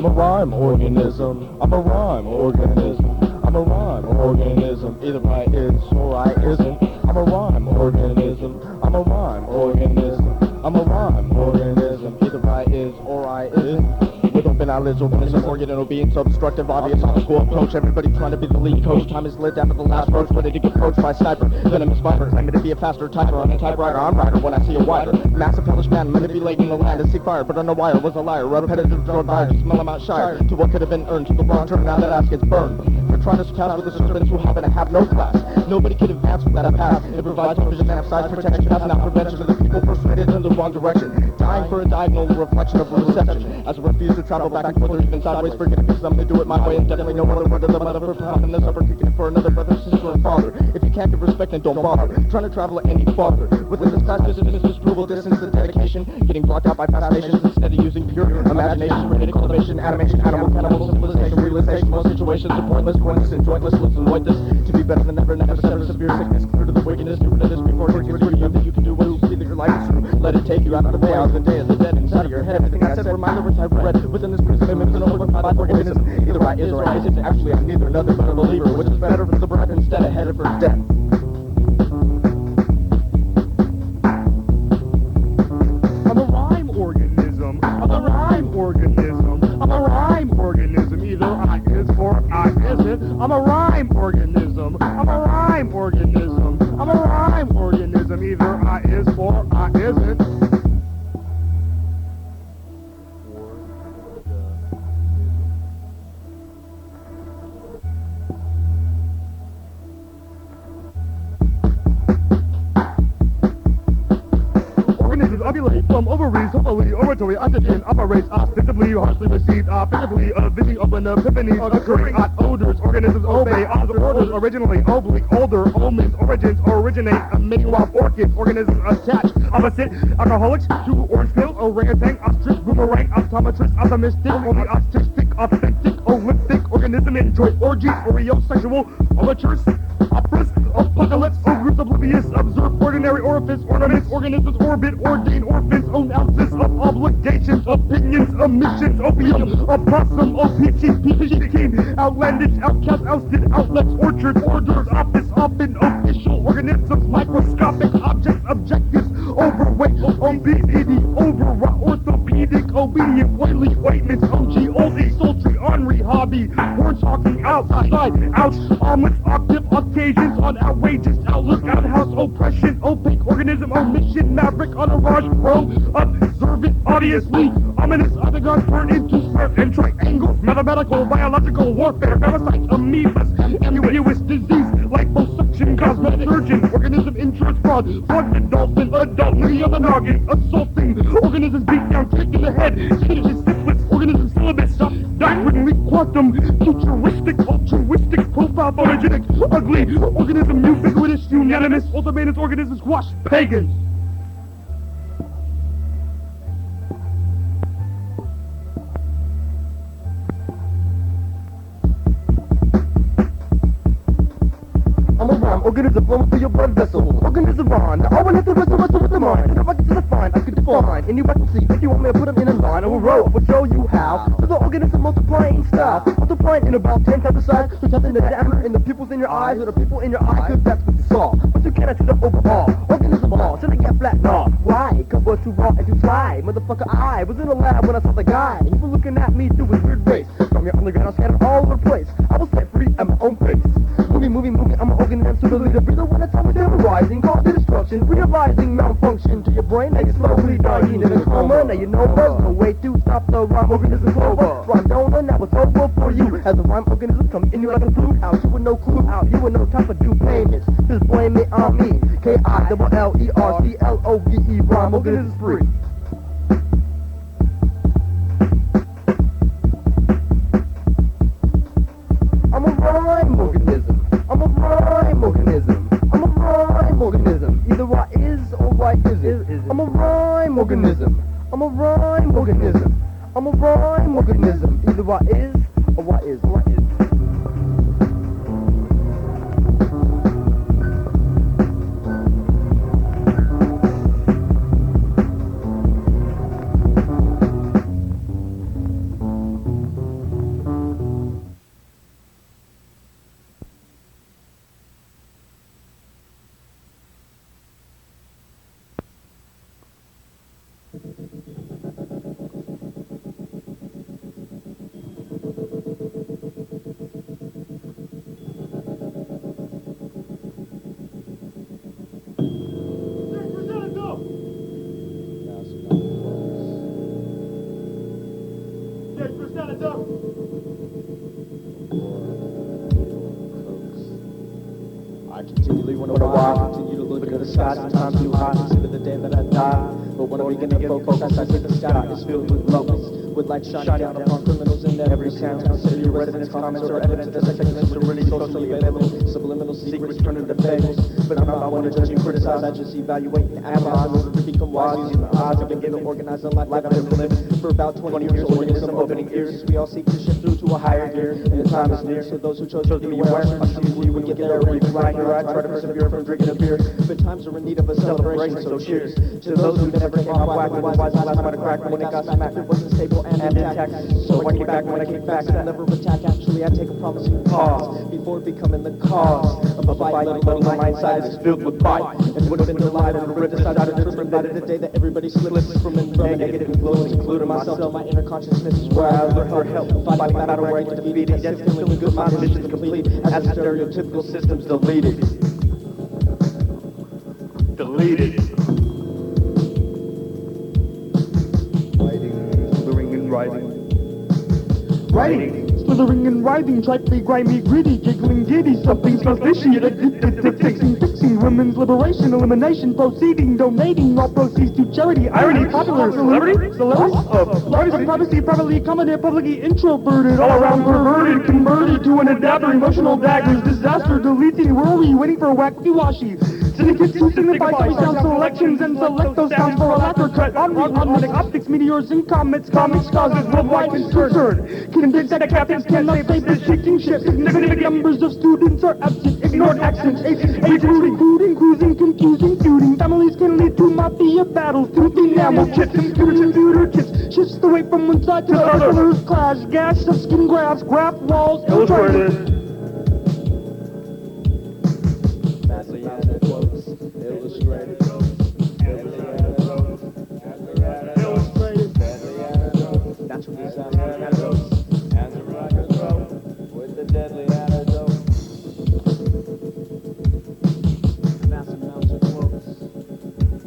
I'm a rhyme organism. I'm a rhyme organism. I'm a rhyme organism. Either I is or I isn't. I'm a rhyme organism. I'm a rhyme organism. I'm a rhyme organism. Either I is or I isn't. With open eyelids, organism, organ and obedience, obstructive, obvious, school approach. Everybody trying to be the lead coach. Time is lit after the last roach, ready to get poached by sniper. Venomous viper, claiming to be a faster typer on a typewriter. I'm rider when I see a wider. Massive hellish man, manipulating the land to seek fire, but on the wire was a liar. Repetitive drug buyer, to smell him out shire. To what could have been earned to the wrong turn, now that ass gets burned. For trying to catch with the serpents who happen to have no class. Nobody could advance without a path. It provides vision and size protection, path not prevention of the people persuaded in the wrong direction. Dying for a diagonal reflection of a reception. As I refuse to travel back and forth or even sideways, forgetting because I'm gonna do it my way and definitely no other word of the mother for pounding this upper kicking it for another brother, sister, and father. If you can't give respect, then don't bother trying to travel any farther. Within this class, distance, disapproval, distance, and dedication, getting blocked out by fascinations instead of using pure imagination, rated cultivation, animation, animal, cannibal, civilization, realization, most situations are pointless, pointless, and jointless, looks and whiteness. To be better than ever, never sever severe sickness, clear to the wickedness, get rid of this before it gets rid of you. That you can do what you see that your life is true. Let it take you out of the day, out of the day of the dead, inside of your head. Everything I said, remind the words I've read within this prison, mimics an overcomplied organism. Either I is or I isn't. Actually, I'm neither, nothing but a believer, which is better for the breath instead of headed for death. I'm a rhyme organism. I'm a rhyme organism. I'm a rhyme organism. Either I is or I isn't. I'm a rhyme organism. I'm a rhyme organism. I'm a rhyme organism. Either I is or I isn't. Ovulate from ovaries, hopefully, oratory, oxygen, operates ostensibly, harshly received, offensively, a vision of an epiphany, occurring at odors, organisms obey, odds orders, originally, oblique, older, omens, origins, originate, emitting wild orchids, organisms attached, opposite, alcoholics, to orange pill, orangutan, ostrich, boomerang, optometrist, optimistic, only autistic, authentic, Olympic, organism, enjoy orgies, Oreo, sexual, amateurs, operas, apocalypse, ogres, oblivious, observe, ordinary orifice, ornaments, organisms, orbit, ordain, orphans, own ounces of obligations, opinions, omissions, opium, opossum, OPG, PPG, king, outlandish, outcast, ousted, outlets, orchard, orders, office, often, official, organisms, microscopic, objects, objectives, overweight, obesity, overwrought, orthopedic, obedient, oily, ointments, OG, oldie, sultry, ornery, hobby, horn talking, outside, ouch, omelets, octave, occasions, on outrageous, outlook, outhouse, oppression, opaque, organism, omission, maverick, entourage, Rome, observant, obviously, ominous, octagon, turn into square and triangles, mathematical, biological, warfare, parasites, amoebas, ambiguous, disease, liposuction, cosmetic, surgeon, organism, insurance, fraud, flooded, dolphin, adultery of the noggin, assaulting, organisms, beat down, kick in the head, syphilis, organism, syllabus, diagonally, quantum, futuristic, altruistic, profile, photogenic, ugly, organism, ubiquitous, unanimous, ultimatus, organism, squash, pagans. I'm a rhyme, organism flowing through your blood vessel. Organism on, the all has to wrestle with the mind. And if I get to define, I can define any weapon. If you want me to put them in a line, I will roll. I will show you how. There's an organism multiplying style. Multiplying in about 10 times the size. So testing the diameter in the pupils in your eyes, or the people in your eye, cause that's what you saw. But you cannot see the overall. Organism ball, so they get flat, nah. Why? Cause we're too raw and too dry. Motherfucker, I was in the lab when I saw the guy. And you were looking at me through his weird face. From your underground, I'm scattered all over the place. I was set free at my own pace. Moving, I'm an organism, so the leader, breather when I talk with them rising, cause the destruction, realizing malfunction to your brain, now you're slowly dying in a coma, now you know there's no way to stop the rhyme organism clover, rhyme donor, now it's over for you, as the rhyme organism come in you like a flu, out, you with no clue, out, you with no time for due payments, just blame it on me, K-I-L-L-E-R-C-L-O-V-E, rhyme organism free. I'm a rhyme organism. I'm a rhyme organism. I'm a rhyme organism. Either I is or I isn't. I'm a rhyme organism. I'm a rhyme organism. I'm a rhyme organism. Either I is or I is or I is. I continually wonder why I continue to look at the sky. Sometimes too high, consider the day that I die. But when are we gonna focus? As I see the sky is filled with locusts, with light shining down upon criminals in every town. City residents' comments are evident as segments are really socially available. Subliminal secrets turn into fables. But I'm not one to judge and criticize. I just evaluate and analyze in order to become wise. Using the eyes I've been given, organized a life I've been living for about 20 years. Organism opening ears. We all seek to shift through to a higher gear, and the time is near. So those who chose to be aware, I'm sure we would get there. We'd be right here. I try to persevere from drinking a beer. But times are in need of a celebration, so cheers to those who never came out whack. Wise last time I cracked when it got smacked. It wasn't stable and intact. So I came back when I came back. I never attack. Actually, I take a promising pause before becoming the cause of a fight. Let alone my inside is filled with bite. And would have been delighted to rip this out of the truth. Invited the day that everybody slips from negative influence, including myself. Till my inner consciousness is where I look for help. Fighting the battle where I get defeated. Yet feeling good, my mission's complete. As the stereotypical system's deleted. Deleted. Slithering and writhing, triply, grimy, gritty, giggling, giddy, something smells fishy, addicted to fixing women's liberation, elimination, proceeding, donating, all proceeds to charity, irony, popular, celebrity, privacy, privately accommodated, publicly introverted, all around perverted, converted to an adapter, emotional daggers, disaster, deleting, worry, waiting for a wacky-washy. Syndicates to signify sound selections and select those sounds for a laughter cut. Harmonic optics, meteors and comets, comics causes worldwide concern. Convinced that captains cannot save the sinking ship. Significant numbers of students are absent, ignored accents, recruiting, cruising, confusing, feuding. Families can lead to mafia battles, tooth enamel chips, computer chips. Shifts the weight from one side to the other. Colors clash, gash, skin grabs, graph walls, illustrated. That's what these antidotes and the rock and roll with the deadly antidote. Massive amounts of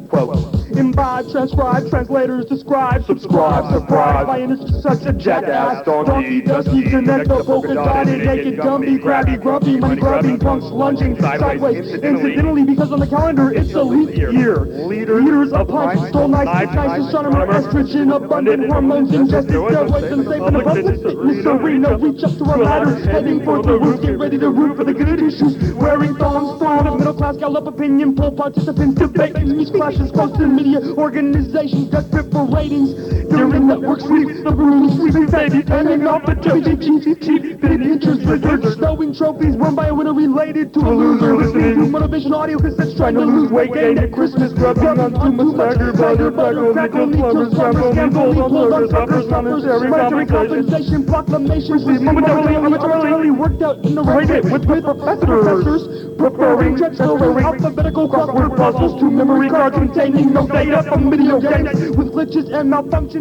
quotes. Imbibe, transcribe, translators, describe, subscribe, surprise. My industry such a jackass, donkey, dusty, connect the polka dotted, naked, Gumby, crabby, grumpy, money grubbing, punks lunging sideways. Incidentally, because on the calendar it's a leap year. Leaders of punch, stole nice astronomer, estrogen, abundant hormones, ingested steroids, and safe in a public fitness arena. Reach up to a ladder, heading for the roof, get ready to root for the good issues. Wearing thongs, thrown of middle class, gallop opinion, poll participants, debate, speech clashes, posted media organizations, desperate for ratings. During network sweep, the room sweeping baby, hanging off the cheap, interest lizards, snowing trophies won by a winner related to a loser. Listening to motivational audio cassettes, trying to lose weight, gain at Christmas, grubbing on too much bagger, crackle, nickel, scandal, pulled on suckers, monetary compensation, proclamations, momentarily worked out in the right with professors, preparing checks, alphabetical crossword puzzles to memory cards containing no data from video games with glitches and malfunctions.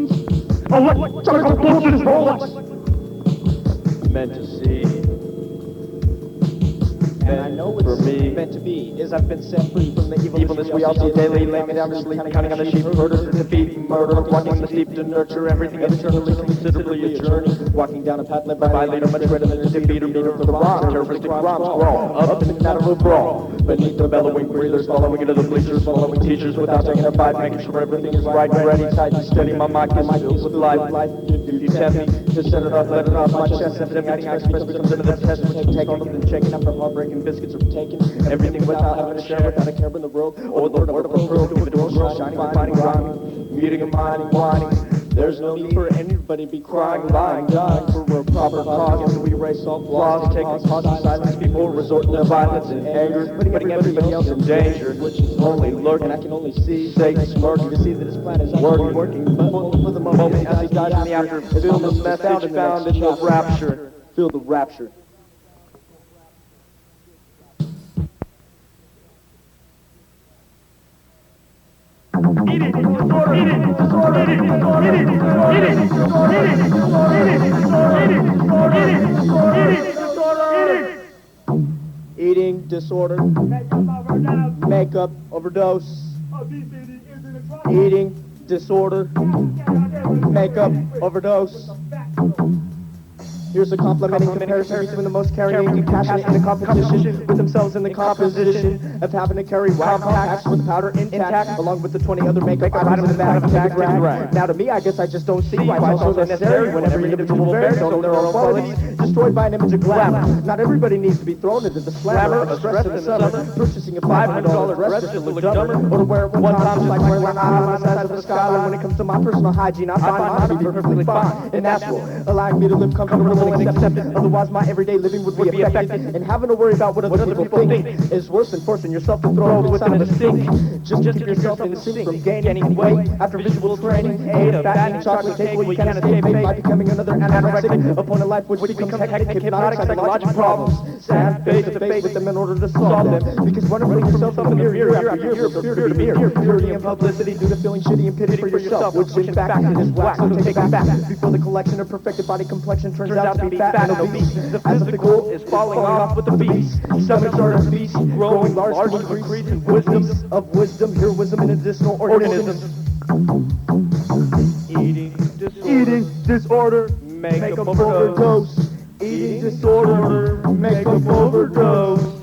Electronic bullshit is Rolex. Meant to see. And I know it's meant to be, is I've been set free from the evilness we all see daily, laying me down to sleep, counting on the sheep, murder to defeat, murder, walking the steep to nurture everything eternally, considerably a journey, walking down a path led by a leader, much greater than the defeat or leader for the wrong, terroristic rhymes crawl, up and out of a brawl, beneath the bellowing breathers, following into the bleachers, following teachers without taking a bite, making sure everything is right and ready, tight and steady, my mic is filled with life, if you tempt me to set it off, let it off my chest, everything I express becomes another test, taking up and checking up from heartbreaking biscuits are taken, everything without having to share, without a care in the world, or the word of a pearl, if it was shining, finding, rhyming, meeting and minding, whining. There's no need for anybody to be crying, lying, dying for a proper cause, and we erase all flaws, taking cause of silence, people resort to violence and anger, putting everybody else in danger, which is only lurking. I can only see Satan smirking to see that his plan is working, but for the moment, as he dies in the after, feel the message found in the rapture, feel the rapture. Eating disorder, makeup overdose, eating disorder, makeup, overdose. Here's a complimenting comparison between the most caring and passionate in the competition with themselves in the composition of having to carry wax packs with powder intact, along with the 20 other makeup items in the bag to take a drag. Now to me, I guess I just don't see why it's so necessary when every individual varies on their own qualities, destroyed by an image of glamour. Not everybody needs to be thrown into the slammer of stress in the summer, purchasing a $500 dress just to look dumber, or to wear it one time just like wearing an eye on the size of the skyline. When it comes to my personal hygiene, I find mine to be perfectly fine and natural, allowing me to live comfortable and accepted. Otherwise, my everyday living would be affected, and having to worry about what other people think is worse than forcing yourself to throw up inside of a sink. Just to keep yourself in sync from gaining weight after visual training. Ate a fattening chocolate cake where you can't escape fate by becoming another anorexic upon a life which becomes hectic, hypnotic, psychological problems. Stand face to face with them in order to solve them. Because wondering yourself in the mirror year after year from peer to peer. Purity and publicity due to feeling shitty and pity for yourself, which in fact is wax, so take it back. Before the collection of perfected body complexion turns out to be fat and obese. The physical is falling off with the beast. Stomachs are obese, growing large to increase in wisdom, heroism, and medicinal organisms. Eating disorder, makeup overdose. Eating disorder, makeup overdose.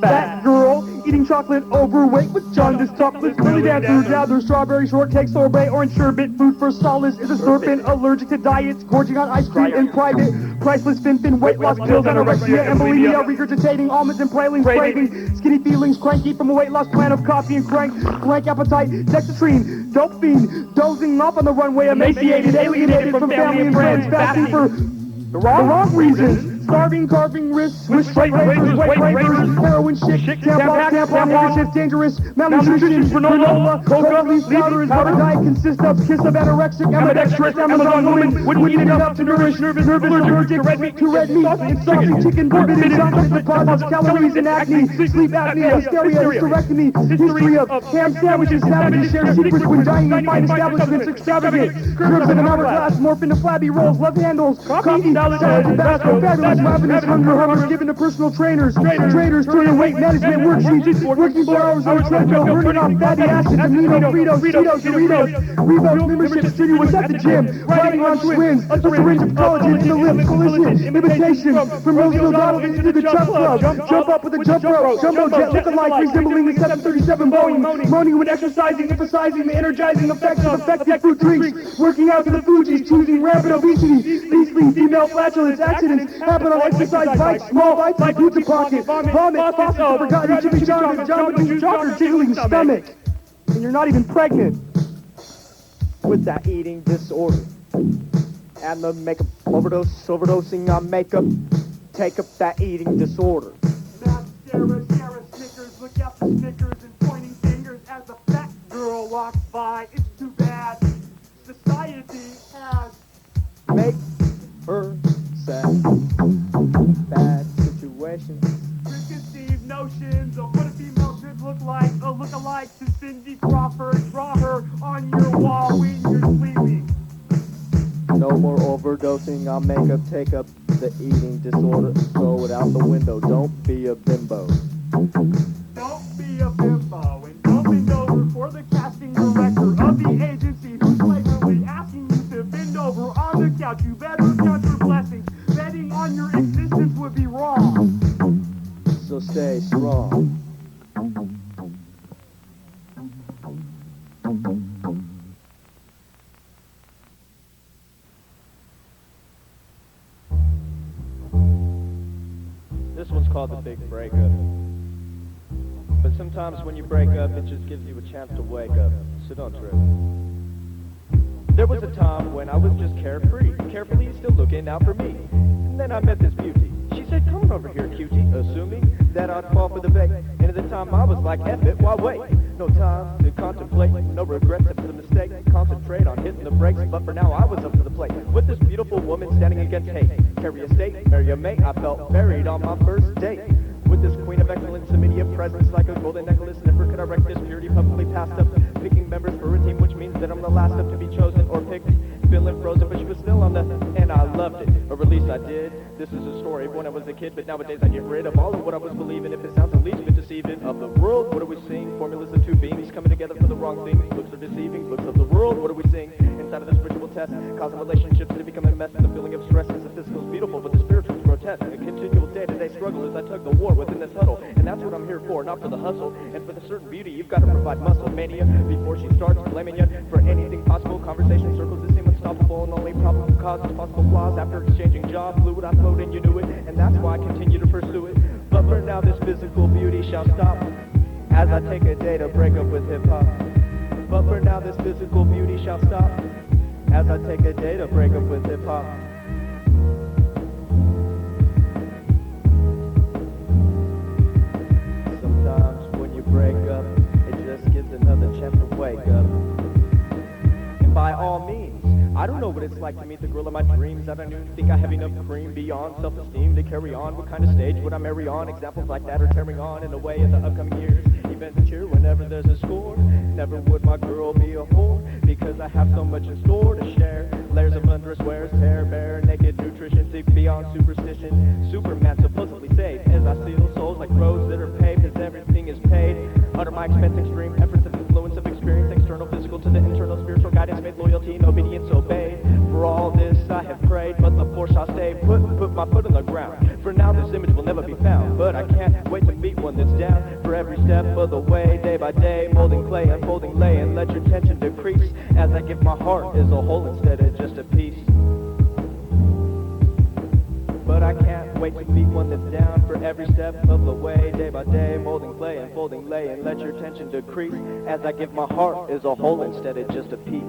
Fat girl, eating chocolate, overweight with jaundice, topless, belly dancer, gather, strawberry shortcake, sorbet, orange sherbet, food for solace, is a serpent, allergic to diets, gorging on ice cream in private, priceless fin, weight loss pills, anorexia, and bulimia, regurgitating almonds and pralines, craving, skinny feelings, cranky from a weight loss plan of coffee and crank, blank appetite, dextrine, dope fiend, dozing off on the runway, emaciated, alienated from family and friends, fasting for the wrong reasons. Starving, carving wrists, with straight razors, weight breakers, heroin shit, tampon, handkerchiefs, dangerous, malnutrition, granola, coca, leaf powder, and powder diet consists of kiss of anorexic, ambidextrous, Amazon woman, wouldn't eat enough to nourish, nervous, allergic to red meat, insulting chicken, forbidden chocolate, deposits, calories, and acne, sleep apnea, hysteria, hysterectomy, history of ham sandwiches, savages share secrets when dining in fine establishments, extravagant, curves in an hourglass, morph into flabby rolls, love handles, coffee, salad, Tabasco, fabulous, ravenous, hunger, given to personal trainers, turning weight management worksheets, working 4 hours on a treadmill, burning off fatty acids, amino, Fritos, Cheetos, Doritos, Revo membership, strenuous at the gym, riding on twins, a syringe of collagen in the lips, collision, imitation, from Roseville Donald into the Chuck Club, jump up with a jump rope, jumbo jet look-alike resembling the 737 Boeing, moaning when exercising, emphasizing the energizing effects of effective fruit drinks, working out to the Fugees, choosing rampant obesity, beastly female flatulence, accidents happen on exercise bikes, small bites like pizza pocket, vomit, faucets of forgotten Jimmy John jogger, jiggling stomach, and you're not even pregnant. With that eating disorder and the makeup overdosing on makeup, take up that eating disorder. Sarah, Snickers, look out for Snickers and pointing fingers as the fat girl walks by. It's too bad society has make her sad. Bad situation. Preconceived notions of what a female should look like, a look-alike to Cindy Crawford. Draw her on your wall when you're sleeping. No more overdosing on makeup, take up the eating disorder, throw it out the window, don't be a bimbo. Don't be a bimbo, and don't bend over for the casting director of the agency who's flagrantly asking you to bend over on the couch. You better count your blessings. Betting on your existence would be wrong. So stay strong. This one's called The Big Breakup. But sometimes when you break up, it just gives you a chance to wake up. So don't trip. There was a time when I was just carefree, carefully still looking out for me. And then I met this beauty. She said, come on over here, cutie, assuming that I'd fall for the bait. And at the time I was like, F it, why wait? No time to contemplate, no regrets after the mistake. Concentrate on hitting the brakes, but for now I was up to the plate. With this beautiful woman standing against hate. Carry a state, marry a mate, I felt buried on my first date. With this queen of excellence, immediate presence like a golden necklace. Never could I wreck this purity publicly passed up. Picking members for a team, which means that I'm the last up to be chosen or picked. feeling frozen, but she was still on the, and I loved it, or at least I did. This is a story of when I was a kid, but nowadays I get rid of all of what I was believing. If it sounds the least bit deceiving of the world, what are we seeing? Formulas of two beings coming together for the wrong things. Looks are deceiving, looks of the world, what are we seeing? Inside of this ritual test, causing relationships to become a mess. The feeling of stress is the physical's beautiful, but the spiritual's grotesque. A continual day-to-day struggle as I tug the war within this huddle, and that's what I'm here for, not for the hustle. And for the certain beauty, you've got to provide muscle mania before she starts blaming you for anything possible. Conversation circles that seem unstoppable, and only probable causes possible flaws. After exchanging jobs, fluid I flowed and you knew it, and that's why I continue to pursue it. But for now, this physical beauty shall stop as I take a day to break up with hip-hop. But for now, this physical beauty shall stop as I take a day to break up with hip-hop. Sometimes when you break up, it just gives another chance to wake up. And by all means, I don't know what it's like to meet the girl of my dreams. I don't even think I have enough cream beyond self-esteem to carry on. What kind of stage would I marry on? Examples like that are tearing on in a way in the upcoming years. Events cheer whenever there's a score. Never would my girl be a whore, because I have so much in store to share. Layers of undress wears, hair bare, naked nutrition, seek beyond superstition. Superman supposedly saved, as I seal souls like roads that are paved, as everything is paid. Under my expense, extreme efforts of influence of experience, external physical to the internal spiritual guidance, made loyalty and obedience obeyed. For all this I have prayed, but the force shall stay put my foot on the ground. For now this image will never be found, but I can't wait to meet one that's down for every step of the way. Day by day, molding clay, unfolding lay, and let your tension decrease as I give my heart as a whole instead of just a piece. But I can't wait to meet one that's down for every step of the way. Day by day, molding clay, unfolding lay, and let your tension decrease as I give my heart as a whole instead of just a piece.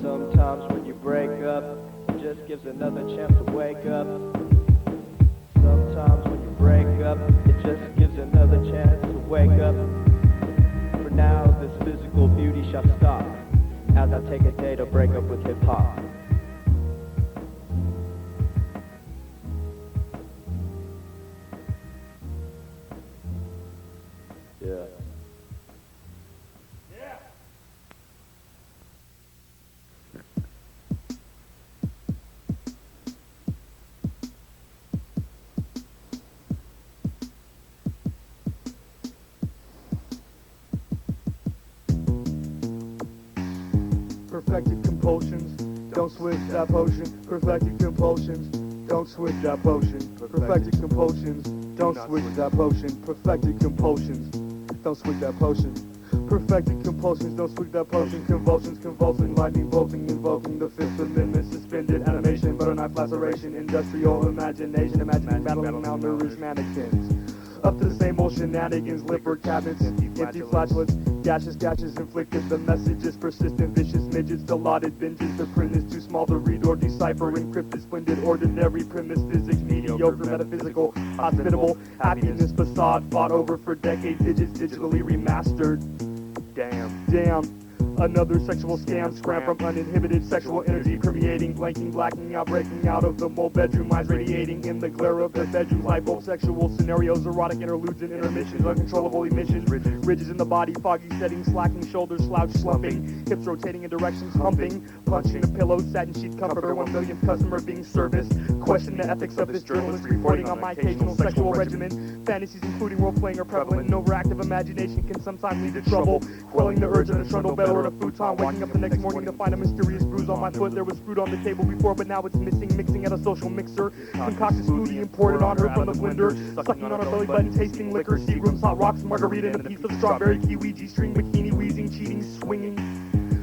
Sometimes when you break up, it just gives another chance to wake up. Sometimes when you break up, it just gives another chance to wake up. For now, this physical beauty shall stop as I take a day to break up with hip-hop. Yeah. Perfected compulsions, don't switch that potion. Perfected compulsions, don't switch that potion. Perfected compulsions, don't switch that potion. Perfected compulsions, don't switch that potion. Perfected compulsions, don't switch that potion. Convulsions, convulsing, lightning bolting, invoking the Fifth Amendment. Suspended animation, butter knife laceration, industrial imagination, imagining battling malnourished mannequins. Up to the same old shenanigans, liver cabinets, empty flatulence, gashes inflicted. The message is persistent, vicious midgets, allotted binges. The print is too small to read or decipher. Encrypted, splendid, ordinary premise, physics, mediocre, metaphysical, hospitable, happiness facade, fought over for decades, digits digitally remastered. Damn. Another sexual scam, scram from uninhibited sexual energy permeating, blanking, blacking out, breaking out of the mole bedroom, eyes radiating in the glare of the bedroom light bulb, sexual scenarios, erotic interludes and intermissions, uncontrollable emissions, ridges in the body, foggy settings, slacking shoulders, slouch slumping, hips rotating in directions, humping, punching a pillow, satin sheet comforter, 1 millionth customer being serviced, question the ethics of this journalist reporting on my occasional sexual regimen, fantasies including role-playing are prevalent, and overactive imagination can sometimes lead to trouble, quelling the urge of a trundle bed or a futon, waking up the next morning to find a mysterious bruise on my foot. There was fruit on the table before, but now it's missing, mixing at a social mixer, concocted smoothie imported on her from the blender, sucking on her belly button, tasting liquor, Seagram's hot rocks, margarita, and a piece of strawberry kiwi, G-string, bikini, wheezing, cheating, swinging.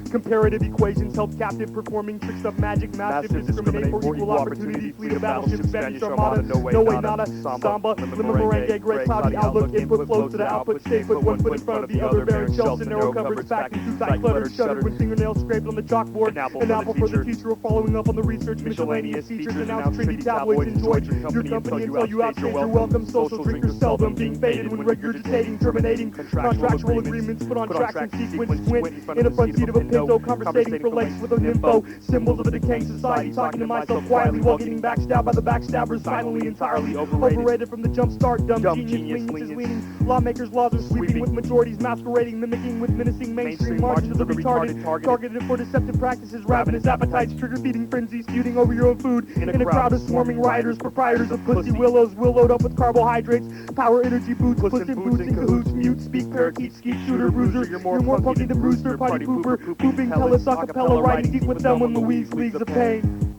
Comparative equations held captive, performing tricks of magic, massive, discriminate for equal opportunity, fleet of battleship, Spanish armada, no way, nada, samba, lima merengue, gray cloudy outlook, input flows to the output, stay put 1 foot in front of the other, bearing shelves and narrow cupboards, packing too tight, cluttered, shuttered, with fingernails scraped on the chalkboard, an apple for the teacher, following up on the research, miscellaneous features, announced trendy tabloids, enjoyed your company until you outstayed your welcome, social drinkers seldom being faded when regurgitating, terminating, contractual agreements, put on tracks and sequence, squint in the front seat of a window, conversating for lengths with a nympho. Symbols of a decaying society, talking to myself quietly while getting backstabbed by the backstabbers, silently, entirely overrated from the jump start. Dumb genius leaning. Lawmakers' laws are sweeping with majorities masquerading, mimicking with menacing mainstream margins of the retarded, targeted for deceptive practices, ravenous appetites, trigger-feeding frenzies, feuding over your own food in a crowd of swarming rioters, proprietors of pussy willows, will load up with carbohydrates, power energy boots, puss in boots in cahoots, mute, speak, parakeet, skeet, shooter, bruiser. You're more punky than Brewster, party pooper, pooping, tell us acapella, riding deep with them when Louise leagues of pain.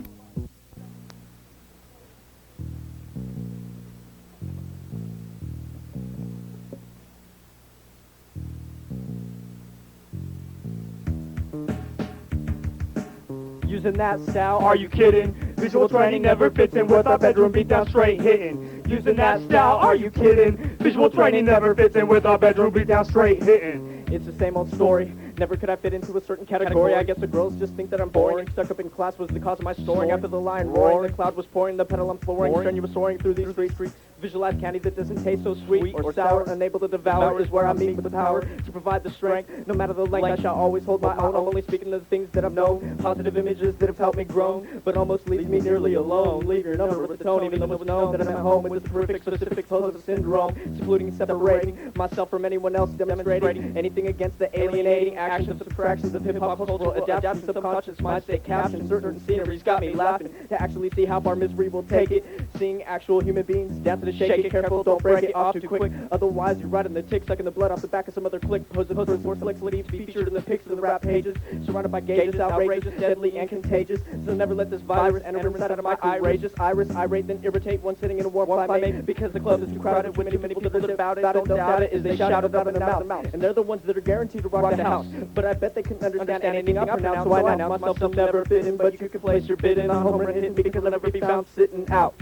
Using that style, are you kidding? Visual training never fits in with our bedroom beat down straight hitting. Using that style, are you kidding? Visual training never fits in with our bedroom beat down straight hitting. It's the same old story. Never could I fit into a certain category. I guess the girls just think that I'm boring. Stuck up in class was the cause of my snoring. After the lion roaring, the cloud was pouring, the pedal I'm flooring. Strenuous soaring through these streets. Visualize candy that doesn't taste so sweet or sour. Unable to devour is where I meet with the power to provide the strength. No matter the length, I shall always hold my own. I'm only speaking of the things that I've known. Positive images that have helped me grow, but almost leaves me nearly alone. Leave your number with the tone, even though it's known that I'm at home with the perfect specific pose of syndrome. Secluding, separating myself from anyone else, demonstrating anything against the alienating actions of subtractions of hip-hop cultural adaptation, subconscious mind state captions. Certain sceneries got me laughing to actually see how far misery will take it. Seeing actual human beings dance to the shake it. Careful, don't break it off too quick. Otherwise, you're riding the tick, sucking the blood off the back of some other click. Posing for more slicks, leave to be featured in the pics of the rap pages. Surrounded by gauges, outrageous, deadly, and contagious. So never let this virus enter inside of my outrageous iris. Irate, then irritate one sitting in a warm climate. Because the club is too crowded with too many people that about it. Don't doubt it, is they shout it up in their mouth. And they're the ones that are guaranteed to rock the house. But I bet they couldn't understand anything I pronounce. So I announce myself, I'm never fitting, but you can place your bid in on home run hitting because I'll never be found sitting out.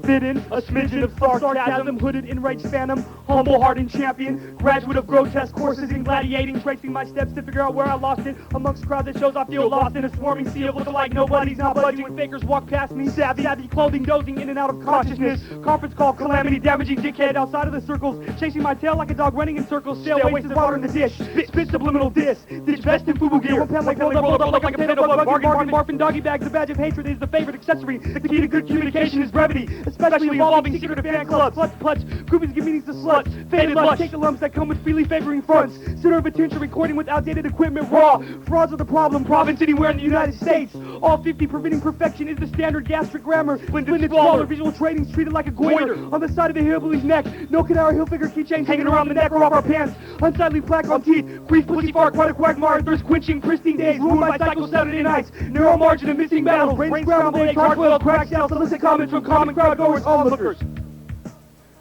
Forbidden, a smidgen of sarcasm, hooded enraged phantom, humble hardened champion, graduate of grotesque courses in gladiating, tracing my steps to figure out where I lost it, amongst crowd that shows I feel lost in a swarming sea of look-alike nobodies, not budging when fakers walk past me, savvy clothing, dozing in and out of consciousness, conference call, calamity, damaging dickhead outside of the circles, chasing my tail like a dog running in circles, stale wasted water in the dish, spit subliminal diss, ditch vest and fubu gear, one pound like rolled up like a potato bug, bargain, barfing doggy bags, the badge of hatred is the favorite accessory, the key to good communication is brevity, especially involving secretive fan clubs, clutch, groupies give meanings to sluts, faded lust, take the lumps that come with freely favoring fronts, center of attention recording with outdated equipment raw, frauds are the problem, province anywhere in the United States, all 50 preventing perfection is the standard gastric grammar, blended smaller, visual training's treated like a goiter, on the side of the hillbilly's neck, no Kadara hill figure keychains hanging around the neck or off our pants, unsightly plaque on teeth, brief pussy fart, quite a quagmire, thirst quenching, pristine days, ruined by cycle Saturday nights, narrow margin of missing battles, brain scrambled eggs, hard-boiled crack cells, solicit comments from common crowd goers, onlookers.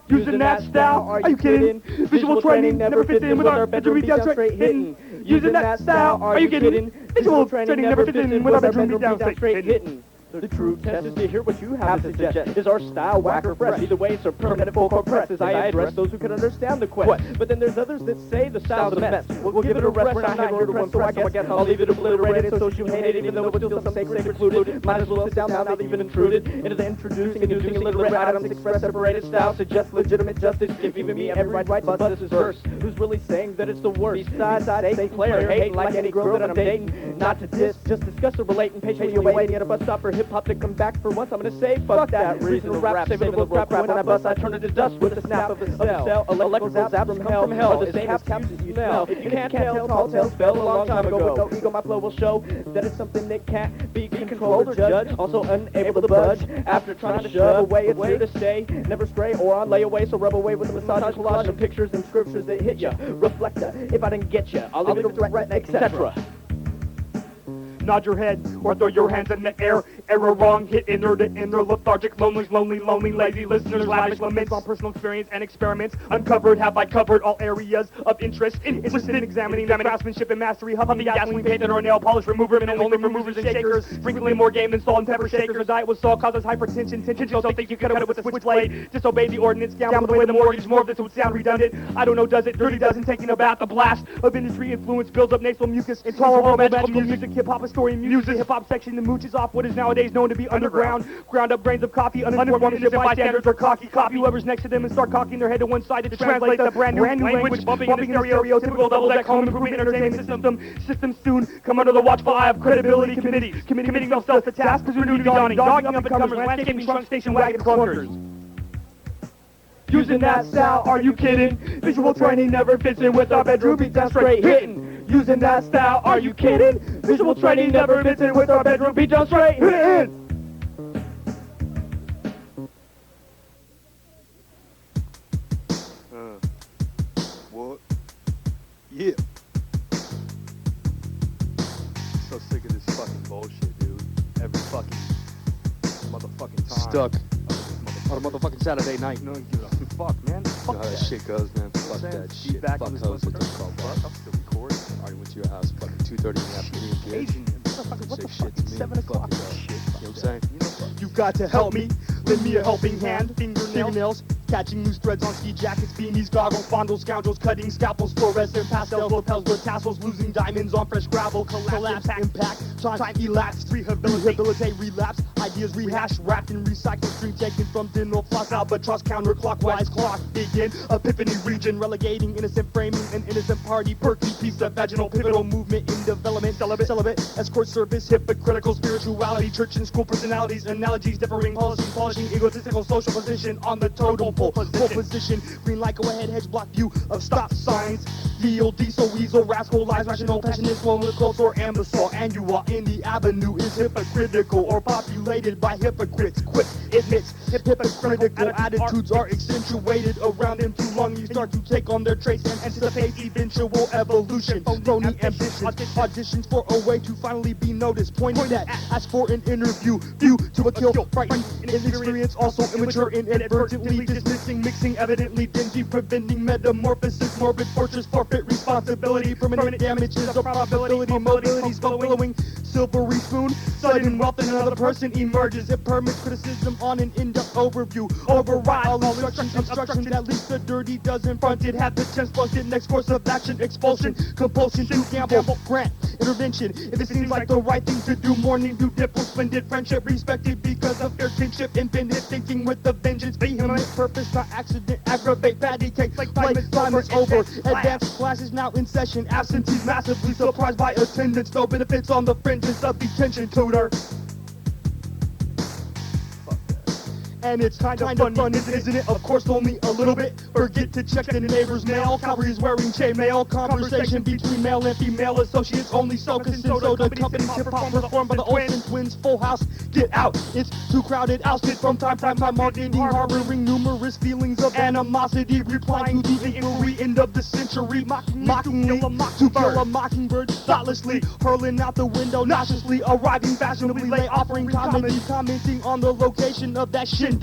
Using that style, are you kidding? Visual training never fits in with our bedroom beat down straight hitting. Using that style, are you kidding? Visual training never fits in with our bedroom beat down straight hitting. The true test is to hear what you have to suggest. Is our style whack or fresh? Either way, it's a permanent vocal press as I address those who can understand the quest. But then there's others that say the style's a mess. We'll give it a rest, we're not here to one, so I guess I'll leave it obliterated so you hate it, even though it's still some sacred secluded. Might as well sit down now that you've been intruded into the introducing and using illiterate items, express separated style, suggest legitimate justice, give even me every right to bust this verse. Who's really saying that it's the worst? Besides, say player, hate like any girl that I'm dating. Not to diss, just discuss or relate and patiently waiting at a bus stop for hip-hop to come back for once. I'm gonna say fuck that reasonable rap, saving the crap when I bust I turn it to dust with the snap of a cell. Electrical zaps from hell are the same as caps you smell. If you can't tell, tall tales fell a long time ago. With no ego, my flow will show that it's something that can't be controlled or judged. Also unable to budge after trying to shove away. It's here to stay, never stray or on layaway. So rub away with the massage collage of pictures and scriptures that hit ya. Reflector, if I didn't get ya, I'll leave it direct, etc. Nod your head or throw your hands in the air. Error wrong, hit inner to inner, lethargic, lonely, lazy listeners, lavish laments on personal experience and experiments. Uncovered, have I covered all areas of interest? Interested in examining the craftsmanship and mastery, huffing gasoline painted or nail polish remover, and only for movers and shakers. Frequently more game than salt and pepper shakers. Your diet with salt causes hypertension, tension, so think you could cut it with a switchblade. Disobey the ordinance, down with the way the mortgage, more of this would sound redundant. I don't know, does it? Dirty doesn't, taking a bath, a blast of industry influence builds up nasal mucus. Intolerable magical music, hip-hop, a story, music, hip-hop section, the mooch is off what is nowadays nowadays known to be underground. Ground up grains of coffee, uninformed ownership bystanders or cocky copy whoever's next to them and start cocking their head to one side to translate the brand new language, bumping in the stereotypical double-deck home improvement entertainment system soon come under the watchful eye of credibility committees, committing themselves to tasks presumably dawning, dogging up-and-comers, landscaping trunk station wagon clunkers. Using that style, are you kidding? Visual training never fits in with our bedroom beat down straight hitting. Using that style, are you kidding? Visual training never fits in with our bedroom beat down straight hitting. What? Yeah. So sick of this fucking bullshit, dude. Every fucking motherfucking time. Stuck on a motherfucking Saturday night. No one gives a fuck, man. You Fuck know how that that. shit goes, man. Fuck that shit. Feedback Fuck on this hoes, what motherfucker. they call Fuck, that. I'm still recording. Already went to your house fucking 2:30 in the afternoon, kid. Asian, motherfucker, what Say the shit fuck? to It's me. 7 o'clock. Fuck it up. Shit. You know what I'm saying? You know, fuck. You've got to help me. Lend me a helping hand. Fingernails. Catching loose threads on ski jackets, beanies, goggles, fondles, scoundrels, cutting scalpels, fluorescent pastels, lapels with tassels, losing diamonds on fresh gravel, collapse, impact, time elapsed, rehabilitate, relapse, ideas rehash, wrapped in recycled string taken from dental floss, albatross, counterclockwise, clock, begin, epiphany region, relegating innocent framing, an innocent party, perky piece of vaginal pivotal movement in development, celibate, escort service, hypocritical spirituality, church and school personalities, analogies, differing policies, polishing, egotistical social position on the total pole position, green light, go ahead, hedge block view of stop signs, deal, diesel, weasel, rascal, lies, rational, passionate, swollen with cults or ambassador, and you are in the avenue is hypocritical or populated by hypocrites, quit, admits, hypocritical attitudes are accentuated around them too long, you start to take on their traits and anticipate eventual evolution, phony ambitions, auditions for a way to finally be noticed, pointed at, ask for an interview, view to a kill, frightened, inexperience, also immature, inadvertently dismissing, mixing, evidently dingy, preventing metamorphosis, morbid fortress, forfeit responsibility, permanent damages, of probability, mobilities, billowing, silvery spoon, sudden wealth in another person emerges, it permits criticism on an in-depth overview, override all instructions that leaves the dirty dozen fronted, have the chance busted, next course of action, expulsion, compulsion to gamble, grant, intervention, if it seems like the right thing to do, mourning, do dip, splendid friendship, respected because of their kinship, invented thinking with a vengeance, vehement purpose, not accident, aggravate, patty cake, like time is over, advanced classes now in session, absentees massively surprised by attendance, no benefits on the fringes of detention, tutor. And it's kind of fun, isn't it? Of course, only a little bit. Forget to check the neighbor's mail. Cavalry's wearing chainmail. Conversation between male and female associates only so consistent. So the company's hip-hop performed by the Olsen twins. Full house, get out. It's too crowded. Ousted from time to time. Marketing harboring numerous feelings of animosity. Replying to the inquiry end of the century. Mockingly to kill a mockingbird. Thoughtlessly hurling out the window. Nauseously arriving fashionably late. Offering comedy. Commenting on the location of that shindig.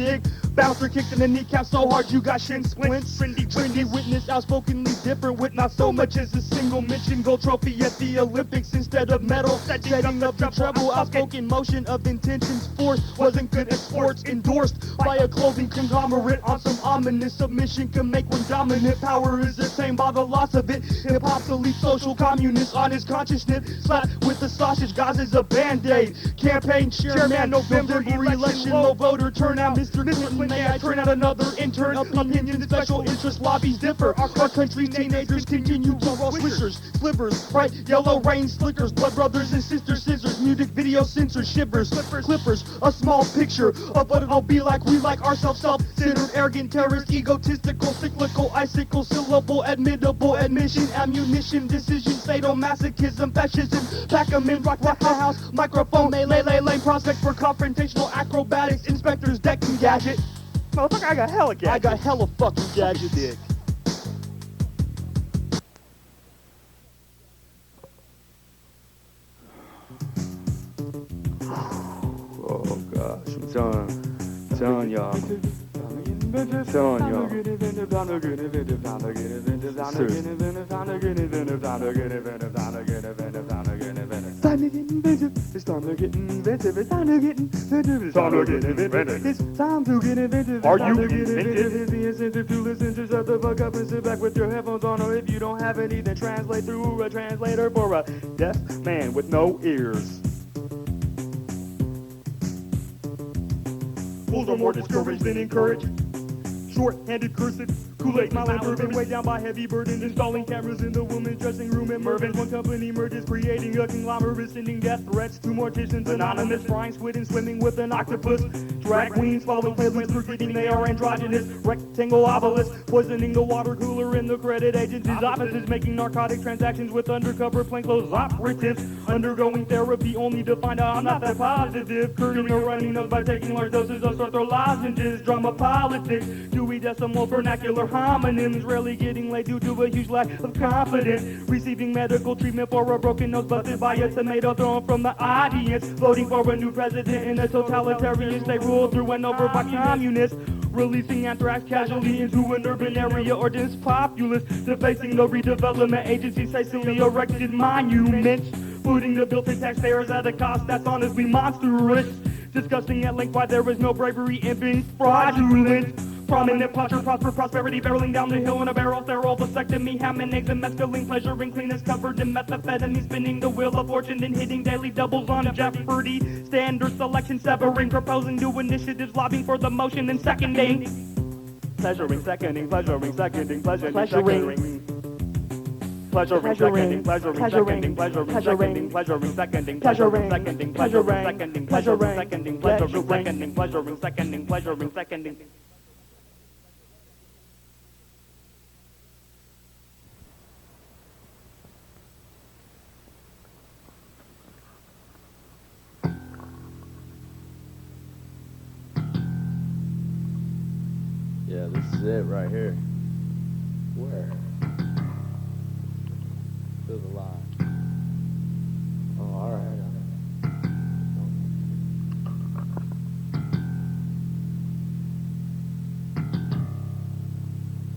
Bouncer kicked in the kneecap so hard you got shin splints. Trendy witness, outspokenly different with not so much as a single mention. Gold trophy at the Olympics instead of medal. Setting up the treble, outspoken motion of intentions. Force wasn't good at sports. Endorsed by a clothing conglomerate on some ominous submission can make one dominant. Power is attained by the loss of it. Hip-hop's elite social communist on his consciousness. Slapped with the sausage, Gaza is a band-aid. Campaign chairman, November election, low voter turnout. Mr. Clinton, may I turn out another intern? Opinions, special interest lobbies differ. Our country's teenagers continue to roll swishers, slivers, bright yellow rain slickers, blood brothers and sisters, scissors, music video censors, shivers, clippers, a small picture of what it'll be like. We like ourselves, self-centered, arrogant, terrorist, egotistical, cyclical, icicle, syllable, admittable, admission, ammunition, decision, sadomasochism, fascism, pack 'em in, rock the house, microphone, melee, lane, prospect for confrontational acrobatics, inspectors, deck and gadget. Motherfucker, I got hella gadgets. I got hella fucking gadgets. Dick. Oh gosh, I'm telling y'all. Time to get inventive. It's time to get inventive. It's time to get inventive. It's time to get inventive. It's time to get inventive. Are you inventive? Here's the incentive to listen. Just shut the fuck up and sit back with your headphones on. Or if you don't have any, then translate through a translator for a deaf man with no ears. Fools are more discouraged than encouraged. Short-handed cursive, Kool-Aid, Milan, bourbon, weighed down by heavy burdens, installing cameras in the woman's dressing room at Mervin's. One company merges, creating a conglomerate, sending death threats to morticians anonymous, frying squid and swimming with an octopus. Drag queens following playlists, forgetting they are androgynous. Rectangle obelisks, poisoning the water cooler in the credit agency's offices, making narcotic transactions with undercover plainclothes operatives, undergoing therapy only to find out I'm not that positive. Curling or running up by taking large doses of Sartor lozenges. Drama politics, Dewey Decimal vernacular homonyms, rarely getting laid due to a huge lack of confidence. Receiving medical treatment for a broken nose busted by a tomato thrown from the audience. Voting for a new president in a totalitarian state ruled through and over by communists. Releasing anthrax casually into an urban area or dense populace. Defacing the redevelopment agency's hastily erected monuments. Footing the built-in taxpayers at a cost that's honestly monstrous. Discussing at length why there is no bravery in being fraudulent. Prominent posture, prosperity, barreling down the hill in a barrel, sterile vasectomy, ham and eggs and mescaline, pleasuring cleaners covered in methamphetamine, spinning the wheel of fortune and hitting daily doubles on Jeopardy. Standard selection, severing, proposing new initiatives, lobbying for the motion and seconding. Pleasuring, seconding, pleasuring, seconding, pleasuring, seconding. Pleasuring, seconding, pleasuring, seconding, pleasuring, seconding, pleasuring, seconding, pleasuring, seconding, pleasuring, seconding, pleasuring, seconding, pleasuring, seconding, pleasuring, seconding, pleasuring, seconding. Yeah, this is it right here. Where? Through the line. Oh, alright.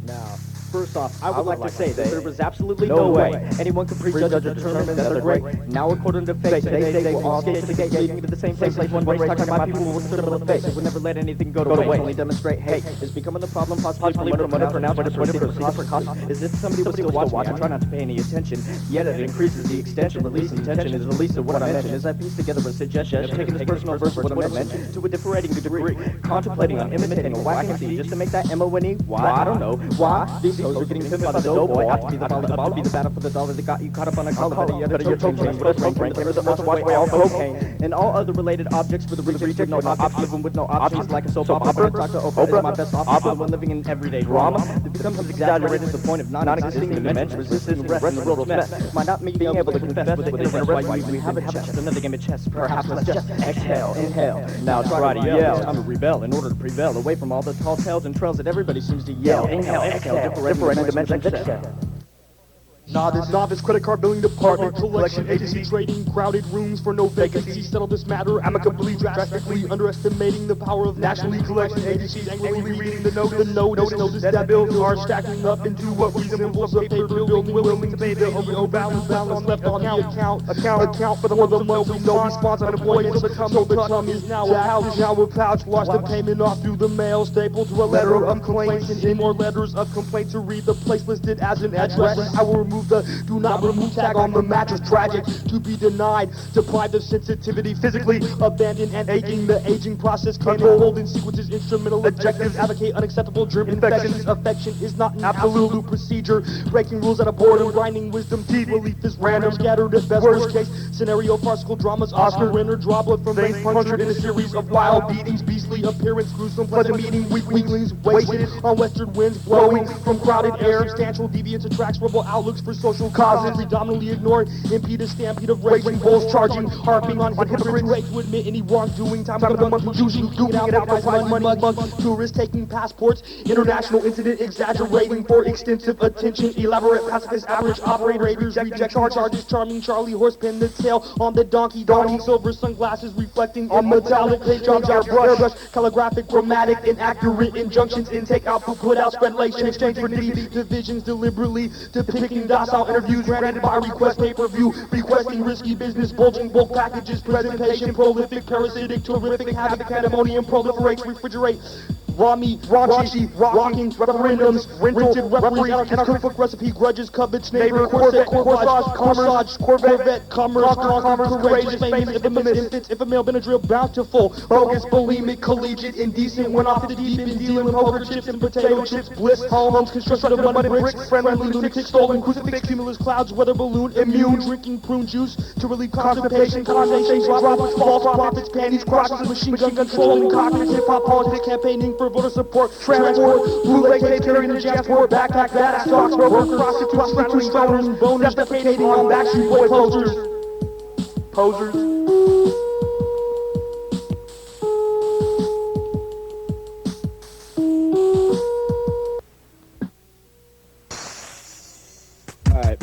Now, first off, I would like to say that there was absolutely no way anyone could prejudge or determine that they're great. Now, according to fate, they say we'll all skate to the gate, leading to the same place. One race talking about people will slip in the face. Would never let anything go to waste. Only demonstrate hate is becoming the problem, possibly promoted, pronounced, or precaution. Is if somebody was still watching, I try not to pay any attention. Yet it increases the extension, releasing tension is the least of what I mention. As I piece together a suggestion, taking this personal verse what I mentioned to a differing degree, contemplating on imitating a whacking C just to make that M-O-N-E. Why? I don't know. Why? These hoes are getting pimped by the dope boy. Ought to be the battle for the dollar that got you caught up on a collar. Better your toe chain, but a brain camera that wants to watch way all cocaine and all other related objects for the reject with no options, living with no options like a soap opera. Dr. Oprah is my best option when living in everyday drama. It becomes exaggerated to the point of non-existing dimension, resisting the rest of the world's mess. Might not me being able to confess with the interest why we have a chest, another game of chess. Perhaps let's just exhale, inhale. Now try to yell. Time to rebel in order to prevail away from all the tall tales and trails that everybody seems to yell. Inhale, exhale, different dimensions. Novice credit card billing department, collection agency trading, crowded rooms for no vacancies. Settle this matter amicably, drastically underestimating the power of nationally collection agencies. Angrily reading the notice that bills are stacking up into what resembles a paper building, willing to pay the OVO balance left on the account for the month with no response. Unemployment, so the tongue is now a pouch. Watch the payment off through the mail, stapled to a letter of complaints, and in more letters of complaint to read the place listed as an address. I will remove the do not remove tag on the mattress. Tragic to be denied, deprived of sensitivity, physically abandoned and aching. The aging process controlled in sequences, instrumental objectives, advocate unacceptable germ infections. Affection is not an absolute procedure, breaking rules out of boredom, grinding wisdom teeth. Relief is random, scattered at best. Worst case scenario, farcical dramas, Oscar winner, draw blood from veins, punctured in a series of wild beatings. Beastly appearance, gruesome pleasant meeting, weaklings wasted on western winds blowing from crowded air. Substantial deviance attracts rebel outlooks for social causes, predominantly ignored, impede a stampede of raging bulls charging, harping on hypocrites, ready to admit any wrongdoing. Time of the month, usually duking it out by money. Tourists taking passports, international incident exaggerating for extensive attention. Elaborate pacifist average operators reject charges. Charming Charlie horse pin the tail on the donkey. Silver sunglasses reflecting on metallic paint jobs. Airbrush, calligraphic, chromatic, inaccurate injunctions. Intake, output, put out, speculation, exchange for divisions deliberately depicting docile interviews granted by request, pay-per-view, requesting risky business, bulging bulk packages, presentation, prolific, parasitic, terrific, havoc, pandemonium, proliferates, refrigerate. raw meat, raunchy, rocking, referendums, rented referees, anarchist cookbook recipe, grudges, covets, neighbor, Corvette, corsage, Corvette, commerce, courageous, famous, infamous, Benadryl, bountiful, bogus, bulimic, collegiate, indecent, went off to the deep end, dealing poker chips and potato chips, bliss, homes, construction of mud bricks, friendly, lunatic, stolen, crucifix, cumulus clouds, weather balloon, immune, drinking prune juice to relieve constipation, condensation, drops, false prophets, panties, crotches, machine gun controlling, cockpits, hip-hop politics, campaigning for voter support, transport, blue leg tape, carrying the JASPort, backpack, badass stocks, worker, prostitutes, stoners, boners, defecating on Backstreet Boy posers. Alright.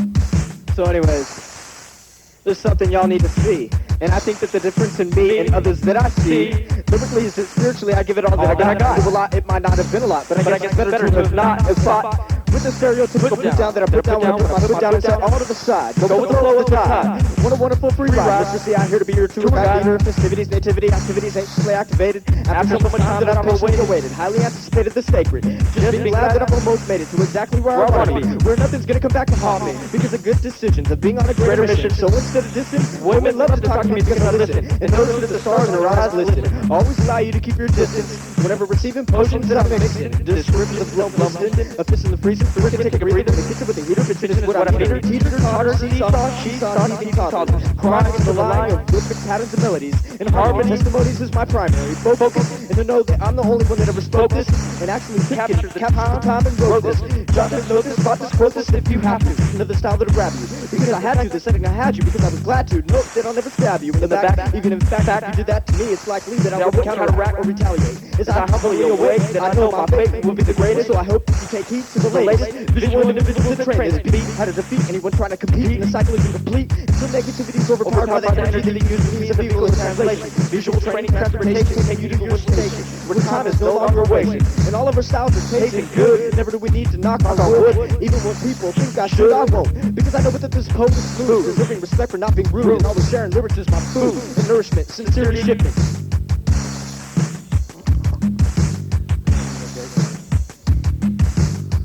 So anyways, there's something y'all need to see. And I think that the difference in me and others that I see, lyrically is that spiritually I give it all that I got. It might not have been a lot, but I guess better to have not have fought with the stereotypical put down that I put down when I put my foot down and set all to the side. Go with the flow of the tide. What a wonderful free ride. Mr. C out here to be your tour guide. Leader, festivities, nativity, activities anxiously activated. After so much time that I've patiently awaited, highly anticipated the sacred. Just being glad that I've almost made it to exactly where I want to be. Where nothing's gonna come back to haunt me. Because of good decisions of being on a greater mission. So instead of distance, women love to talk to me because I listen. And notice that the stars in their eyes listen. Always allow you to keep your distance. Whenever receiving potions that I'm mixing. Descriptions of blow a fist in the freezer. Freaking take a breather. The kitchen with the heater. Bitch, is what I'm eating. Teeter, totter, seesaw, she saw, he thought. Chronic is the line of rhythmic patterns and melodies. And harmony testimonies is my primary focus. And to know that I'm the only one that ever spoke this. And actually captured the time and wrote this. Jot this, note this, spot this, quote this if you have to. Into the style that'll grab you. Because I had to, the setting I had you. Because I was glad to. Note that I'll never stab you in the back. Even if in fact you did that to me, it's likely that I would counteract or retaliate. As I humbly awake, that I know my fate will be the greatest. So I hope that you take heed to the latest. Visual individuals and trainers beat how to defeat anyone trying to compete. And the cycle is incomplete until negativity is overpowered by the energy that you use to use a vehicle in translation. Visual training, transportation, take you to your station. Where time is no longer wasted. And all of our styles are tasting good. Never do we need to knock on wood. Even when people think I should, I won't. Because I know that this poet is smooth. Deserving respect for not being rude. And always sharing lyrics is my food. And nourishment, sincerity, shifting.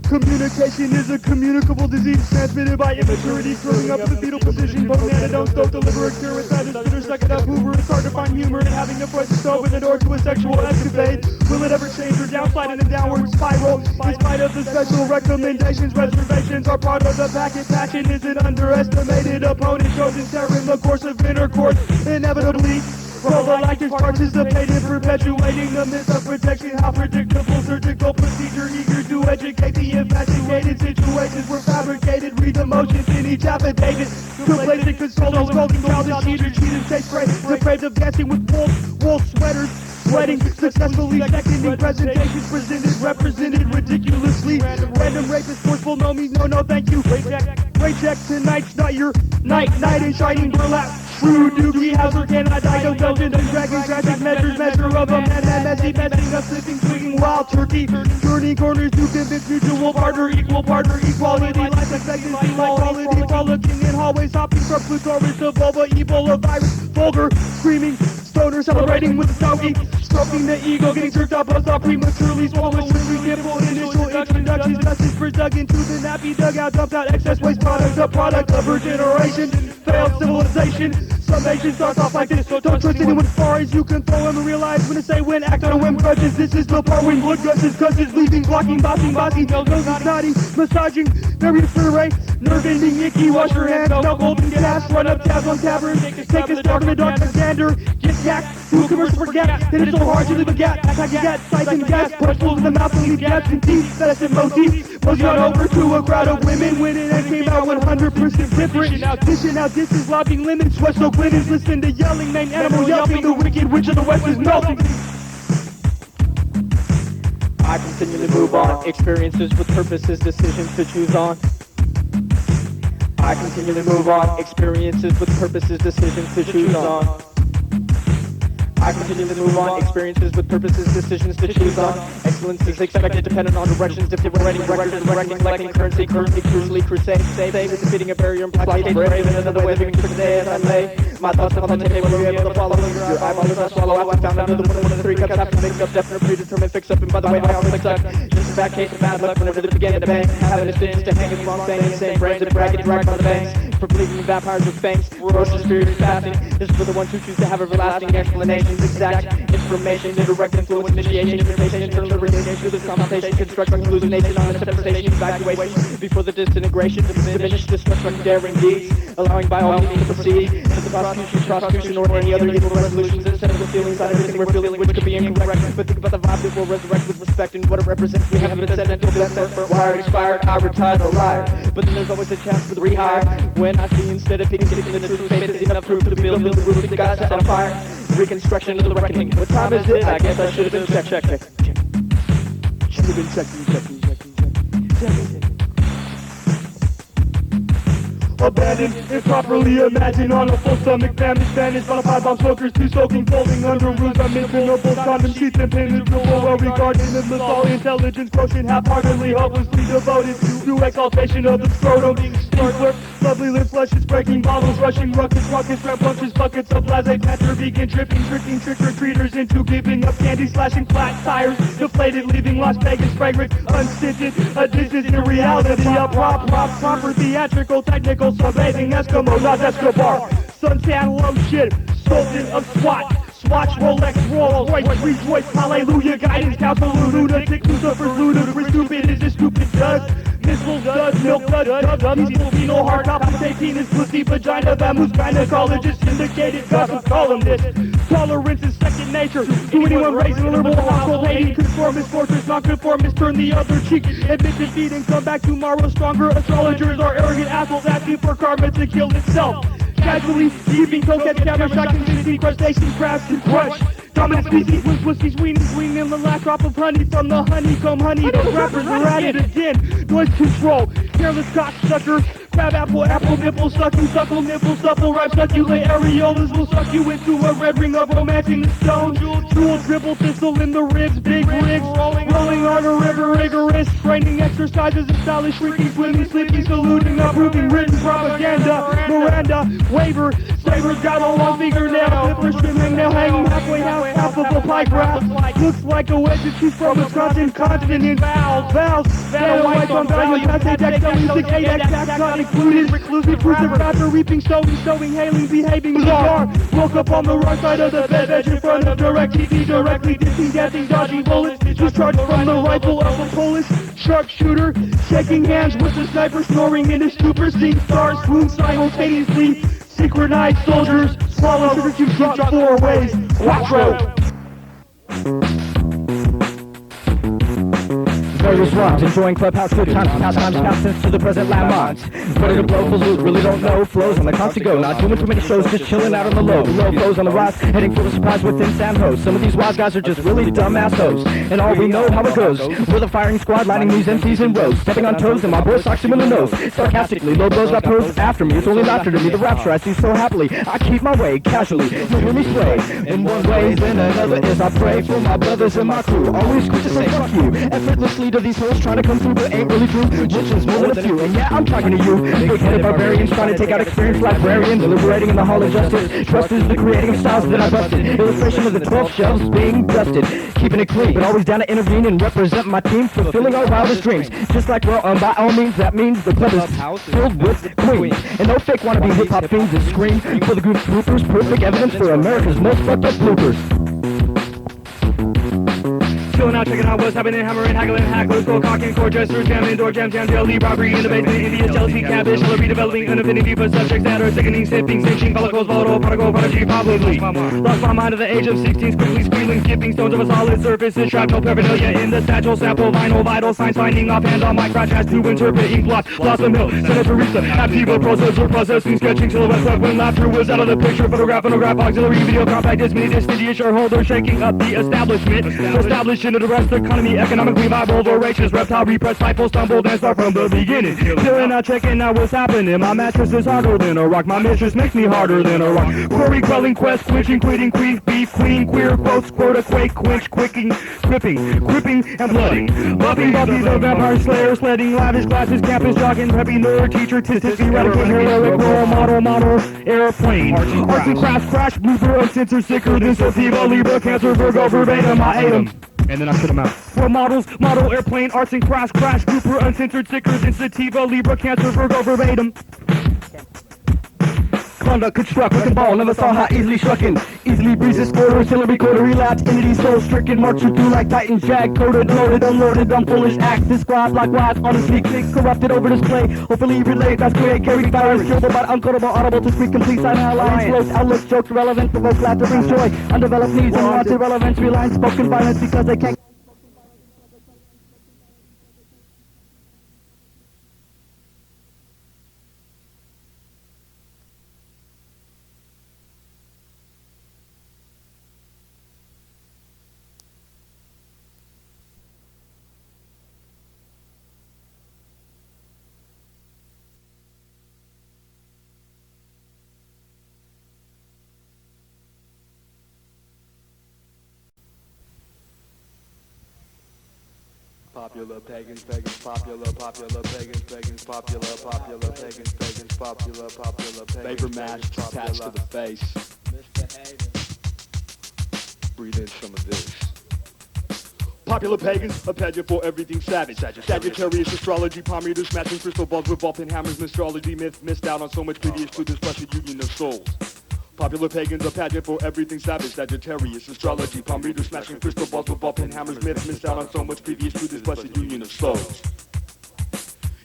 Communication is a communicable disease transmitted by immaturity, growing up in the fetal position. But antidotes don't deliver a cure without a bitter second up Hoover. It's hard to find humor in having a voice to open the door to a sexual escapade. Will it ever change or downslide in a downward spiral? In spite of the special recommendations, reservations are part of the packet. Passion is an underestimated opponent, chosen terror in the course of intercourse. Inevitably, pro-electors participate in perpetuating the myth of protection. How predictable surgical procedure, eager to educate the infatuated. Situations were fabricated, read the motions in each affidavit. Complacent controllers, rolling childish cheaters, cheaters, take spray. Depraved of dancing with wool sweaters. Sweating, successfully seconding presentations presented, represented ridiculously. Random rapist, forceful, no means no, thank you. Rate check, tonight's not your night in shining burlap. True dookie, Hauser, can I die? Don't Dungeons and Dragons, tragic measure of a man, messy, messing up, slipping, swinging, wild turkey. Turning corners to convince mutual partner, equal partner, equality, life expectancy, quality, frolicking in hallways, hopping from Plutoris to vulva, Ebola virus, vulgar, screaming, stoner, celebrating with a stogie, stroking the ego, getting jerked up, buzzed off prematurely, swallowing, shrimping, nipple, initial introductions, message first dug into the nappy dugout, dumped out excess waste products, a product of her generation, failed civilization. Summation starts off like this, so don't trust anyone as far as you can throw them and realize when to say when, act on a whim, grudges. This is the part when blood gushes, leaving, blocking, bossing, no, naughty, massaging, very puree, nerve-ending, icky, wash your hands, no golden gas, run up tabs on tavern, take a step in the dark, Xander, get yacked, do a commercial for gas, then it's so hard to leave a gap, act like you got sights and gas, punch holes in the mouth and leave gaps and teeth, that's a motif, was on over to a crowd of women, when it came out 100% different, now this is lobbying lemon, sweat so Clinton's listen to yelling, named animal yelping, the wicked witch of the west is melting. I continually move on, experiences with purposes, decisions to choose on. I continually move on, experiences with purposes, decisions to choose on. I continually move on, experiences with purposes, decisions to choose on. Excellence is expected, dependent on directions, different writing records, directing, collecting currency, crucially, crusade, save, defeating a barrier, implied, brave, and another way, living for today as I lay. My thoughts are on the table, were you able to follow? Your eyeballs I swallow, I found another one of the 3 cups after mix up, definite predetermined fix up, and by the way, my arms like suck. Just a bad case of bad luck whenever they begin to bang. Having a stitch to hang is wrong thing, insane brains and bragging dragged by the bangs. For bleeding vampires with fangs, ferocious furious fasting. This is for the ones who choose to have everlasting explanations, exact information, indirect influence, initiation, invitation, internal liberation, through this confrontation, construction, hallucination, on a separation, evacuation, before the disintegration, diminish, destruction, daring deeds, allowing by all means to proceed, to the prosecution, or any other evil resolutions, instead of the feelings on everything we're feeling, which could be incorrect, but think about the vibe that will resurrect with respect and what it represents. We haven't been said until that's set for wired, expired, I retired, or liar, but then there's always a chance for the rehire, when I see instead of picking the truth, faith is enough proof to build the roof that God set on fire, reconstruction of the reckoning. What time is it? I guess I should have been check. Should have been checking. Abandoned, improperly imagined on a full stomach, family Spanish, on a 5-bomb smokers, 2 soaking, folding under roots, unmentionable, condom sheets and penetrable, well regarded in all intelligence, quotient, half-heartedly, hopelessly devoted to exaltation of the scrotum, being sparkler, lovely lip flushes, breaking bottles, rushing ruckus, rambunctious buckets of blase, patter, vegan, tripping, tricking, trick-or-treaters into giving up candy, slashing flat tires, deflated, leaving Las Vegas fragrant, unstinted, a distance in reality, a proper, theatrical, technical, sunbathing Eskimo, not Escobar, suntan lotion, sultan of SWAT, Swatch, Rolex, Rolls Royce, rejoice, hallelujah, guidance, counsel, lunatic, Lucifer's ludicrous, stupid is this stupid dust, missiles, dust, milk, dud, peaceful, penal, hard copy, penis, pussy, vagina, vamoose, gynecologist, syndicated, gossip, columnist, tolerance is second nature, to anyone raised in a liberal household, hating, conformist, fortress, non-conformist, turn the other cheek, admit defeat and come back tomorrow stronger, astrologers are arrogant assholes asking for karma to kill itself, casually leaving coquettes, camera shot, convincing crustacean crabs to crush. Dominant species with pussies weaning in the last drop of honey from the honeycomb honey. Those rappers are at it again. Noise control, careless cocksucker. Crab apple, nipple, suckle, nipple, supple, ripe, succulate areolas will suck you into a red ring of romancing the stone. Jewel, dribble, thistle in the ribs, big rigs, rolling on a river, rigorous, training exercises and stylish, shrinking, swimming, sleeping, saluting, approving, written propaganda, Miranda, waiver, savers, got a long fingernail, clippers, trimming, nail hanging halfway, half of a pie graph, looks like a wedge that she's from Wisconsin, constant in vowels, that white on value, passage, XL, 6, 8X, not included, reclusive, after reaping, sowing, hailing, behaving, bizarre, woke up on the right side of the bed, edge in front of direct TV, directly dissing, guessing, dodging bullets, discharged from the rifle of a Polish sharpshooter, shaking hands with the sniper, snoring in his stupor, seeing stars, swoon simultaneously, synchronized soldiers, swallow, sugar cube, drop 4 ways, quattro. Various rhymes, enjoying clubhouse good times, past times, past tense to the present landmines. Ready to blow for loot, really don't know, flows on the constant go, not doing too many shows, just chilling out on the low. Low flows on the rise, heading for the surprise within San Jose. Some of these wise guys are just really dumb assholes, and all we know how it goes. We're the firing squad, lining these MCs in rows, stepping on toes, and my boy socks him in the nose. Sarcastically, low blows got posed after me, it's only laughter to me, the rapture I see so happily. I keep my way, casually, you hear me sway. In one way, then another is I pray for my brothers and my crew. Always quick to say fuck you, effortlessly to these hoes trying to come through, but ain't really true. Which is more than a few, and yeah, I'm talking to you. Big-headed barbarians trying to take out experienced librarians, deliberating in the hall of justice. Trust is the creating of styles that I busted. Illustration of the 12 shelves being dusted. Keeping it clean, but always down to intervene and represent my team, fulfilling our wildest dreams. Just like, well, by all means, that means the club is filled with queens. And no fake wannabe hip-hop fiends that scream for the goof troopers. Perfect evidence for America's most fucked up bloopers. Chillin' out, checking out what's happening, hammering, haggling, hacklers, go cocking, core jesters, jamming, door jam, daily robbery in the basement, India, jealousy, cabbage, hella redeveloping, an affinity for subjects that are sickening, sipping, cinching, follicles, volatile, prodigal, prodigy, probably. Lost my mind at the age of 16, quickly squealing, skipping stones of a solid surface, shrapnel, paraphernalia in the satchel, sample, vinyl, vital signs, finding offhand on my crotch, has to interpret, ink blot, Blossom Hill, Santa Teresa, activa, processor, processing, sketching, silhouette, club, when laughter was out of the picture, photograph, auxiliary, video, compact disc, mini disc, idiot, shareholder, shaking up the establishment, establishing Revolution to the rest economy, economically viable, voracious, reptile, repressed, stifle, stumbled, and start from the beginning. Chilling out, checking out what's happening. My mattress is harder than a rock. My mistress makes me harder than a rock. Query, quelling, quest, quenching, quitting, queef, beef, queen, queer, quotes, quota, quake, quench, quicking, gripping, and blooding. Buffing, Buffy the vampire slayer, sledding, lavish glasses, campus jogging, preppy nerd, teacher, tistic, eradicate, heroic, role model, airplane. Arts and crafts, crash, blooper, uncensored, sicker than Sativa, Libra, Cancer, Virgo, verbatim, I ate 'em. And then I spit them out. For models, model, airplane, arts and crafts, crash, blooper, uncensored, sicker than Sativa, Libra, Cancer, Virgo, verbatim. Conduct, construct, with the ball, never saw how easily strucken. Easily breezes, quarter, artillery, quarter, relapse, entity, soul stricken, march you through like Titan Jack, coded, loaded, unloaded, I'm foolish acts, described likewise, on a sneak peek, corrupted over display, hopefully relate, that's great, carried virus, curable, but uncodable, audible to speak, complete, silent lines, floats, outlooks, jokes, relevant, provoke, laughter, brings joy, undeveloped needs, unwanted relevance, reliance, spoken violence, because they can't. Popular pagans, pagans, popular pagans, pagans, popular pagans, pagans, popular pagans. Vapor mask attached to the face. Breathe in some of this. Popular pagans, a pageant for everything savage. Sagittarius, astrology, palm readers, smashing crystal balls with and hammers, astrology, myth, missed out on so much previous to this blessed union of souls. Popular pagans, a pageant for everything savage. Sagittarius, astrology, palm readers, smashing crystal balls with and hammers, myth, missed out on so much previous to this blessed union of souls.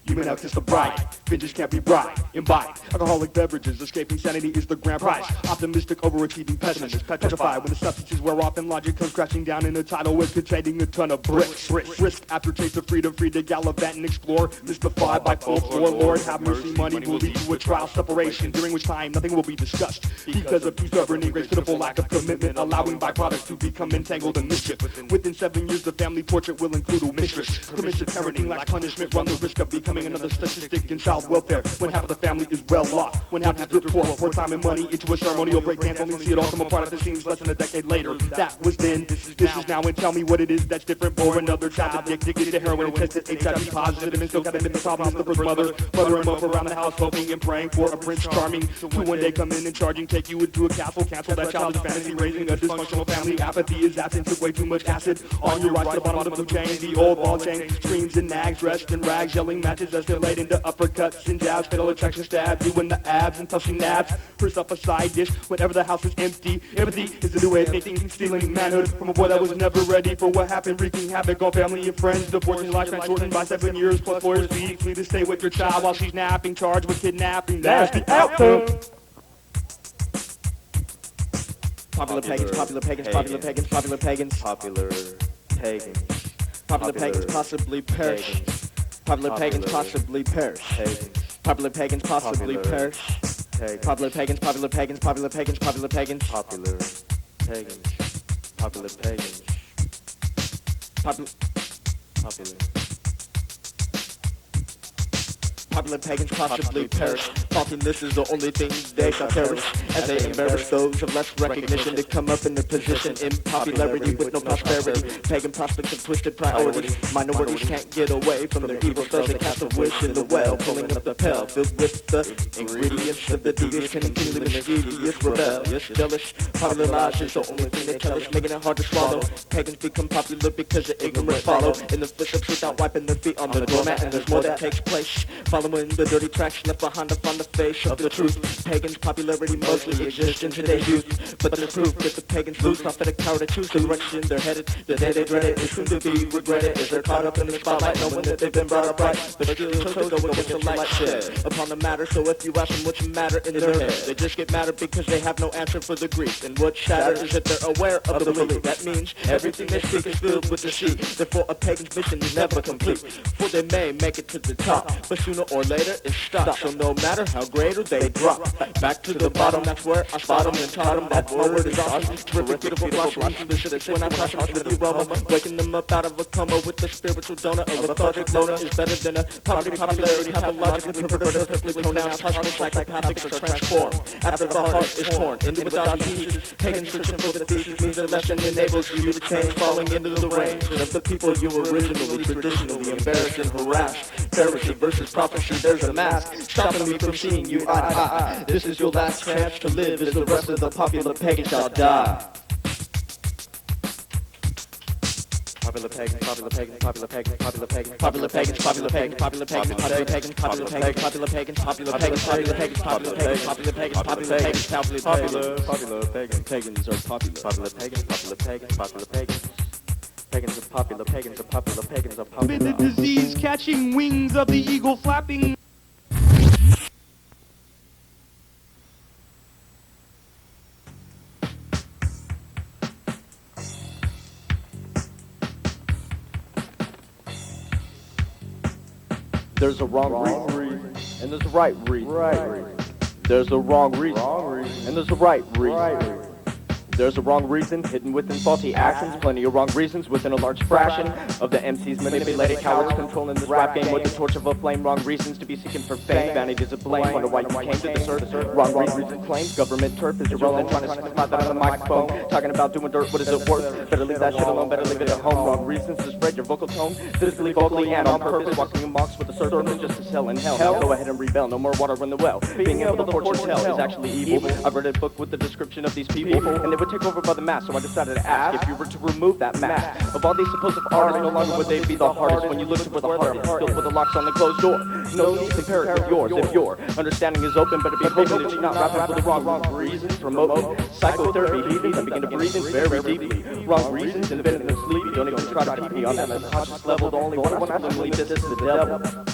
You may now kiss the bride, binges can't be bride, imbibe alcoholic beverages, escaping sanity is the grand prize. Optimistic, overachieving pessimist, petrified when the substances wear off and logic comes crashing down in a tidal wave containing a ton of bricks. Risk after taste of freedom, free to gallivant and explore, mystified by folklore. Lord have mercy, money will lead to a trial separation, during which time nothing will be discussed because of too stubborn ingrates, pitiful lack of commitment, allowing byproducts to become entangled in mischief. Within 7 years, the family portrait will include a mistress. Permissive parenting like punishment, run the risk of becoming another statistic in child welfare. When half of the family is well off, when half is drip pour time and money into a ceremonial breakdance, only see it all come apart at the seams less than a decade later. That was then, this is now, and tell me what it is that's different for another child addicted to heroin and tested HIV positive and still got admitted problems. The first mother and mother around the house hoping and praying for a prince charming to one day come in and charging, take you into a castle, cancel that childish fantasy, raising a dysfunctional family. Apathy is absent, took way too much acid on your rise to the bottom of the blue chain. The old ball chain screams and nags, dressed in rags, yelling matches as they're laid into uppercuts and jabs, fatal attraction stabs you in the abs and touching nabs. Herself a side dish whenever the house is empty. Empathy is the new way of thinking, stealing manhood from a boy that was never ready for what happened, wreaking havoc on family and friends. Divorcing lifespan shortened by 7 years plus lawyers' fees. Flee to stay with your child while she's napping, charged with kidnapping. That's the outcome. Popular pagans, popular pagans, popular pagans, popular pagans, popular pagans, popular pagans possibly perish. Popular pagans possibly perish. Popular pagans possibly perish. Popular pagans, popular pagans, popular pagans, popular pagans, popular pagans, popular pagans, popular popular pagans possibly perish. Faulting this is the only thing they shall cherish, as they embarrass those of less recognition to come up in the position in popularity with no prosperity. Pagan prospects of twisted priorities. Minorities can't get away from their evil spells. They cast a wish in the well, pulling up the pill filled with the ingredients of the devious, continually mischievous, rebellious, jealous. Popular lies is the only thing they tell us, making it hard to swallow. Pagans become popular because the ignorant follow in the footsteps without wiping their feet on the doormat, and there's more that takes place. Following the dirty tracks left behind upon the face of the truth. Pagans' popularity mostly exists in today's youth, but the proof that the pagans lose prophetic power to choose the direction they're headed. The day they dread it is soon to be regretted, as they're caught up in the spotlight, knowing that they've been brought up right, but still chose to go against the light shed upon the matter. So if you ask them what's the matter in their head, they just get madder because they have no answer for the grief. And what's sadder is that they're aware of the belief. That means everything they speak is filled with deceit. Therefore a pagan's mission is never complete, for they may make it to the top, but sooner or later it stops. So no matter how great or they drop, back to the bottom, that's where I spot them and taught them that word is awesome. Terrific, beautiful, flushing, this is when I touch on the rubber, waking them up out of a coma with the spiritual donut. A lethargic loner is better than a popularity, pathologically perverted, perfectly pronounced, partially psychopathic or transformed. After the heart is torn into a thousand pieces, taken searching for the thief means the lesson enables you to change, falling into the range of the people you originally, traditionally embarrassed and harassed. Heresy versus prophecy, there's a mask stopping me from seeing you eye to eye. This is your last chance to live, as the rest of the popular pagans shall die. Popular pagans, popular pagans, popular pagans, popular pagans, popular pagans, popular pagans, popular pagans, popular pagans, popular pagans, popular pagans, popular pagans, popular pagans, popular pagans, popular pagans, popular pagans, popular pagans, pagans are popular, popular pagans, popular pagans, popular pagans. Pagans are popular, pagans are popular, pagans are popular. The disease catching wings of the eagle flapping. There's a wrong reason, and there's a right reason. There's a wrong reason, and there's a right reason. There's a wrong reason hidden within faulty actions. Plenty of wrong reasons within a large fraction of the MCs manipulated cowards controlling this rap game with the torch of a flame. Wrong reasons to be seeking for fame. Vanity is a blame. Wonder why you came to this earth. Wrong reasons and claims. Government turf is irrelevant. Trying to spot that on the microphone. Talking about doing dirt. What is it worth? Better leave that shit alone. Better leave it at home. Wrong reasons to spread your vocal tone. Physically, vocally, and on purpose. Walking amongst with a serpent just to sell in hell. Go ahead and rebel. No more water in the well. Being able to fortune tell is actually evil. I've read a book with the description of these people, and they would take over by the mass. So I decided to ask if you were to remove that mask of all these supposed artists, no longer would they be the hardest when you look to where the heart is, filled with the locks on the closed door. No need to compare it with yours. If your understanding is open, better be hoping that you're not rapping for the wrong reasons. Promoting psychotherapy heathens, I begin to breathe in very deeply. Wrong reasons, invented and sleepy. Don't even try to keep me on that unconscious level. The only one I believe this is the devil.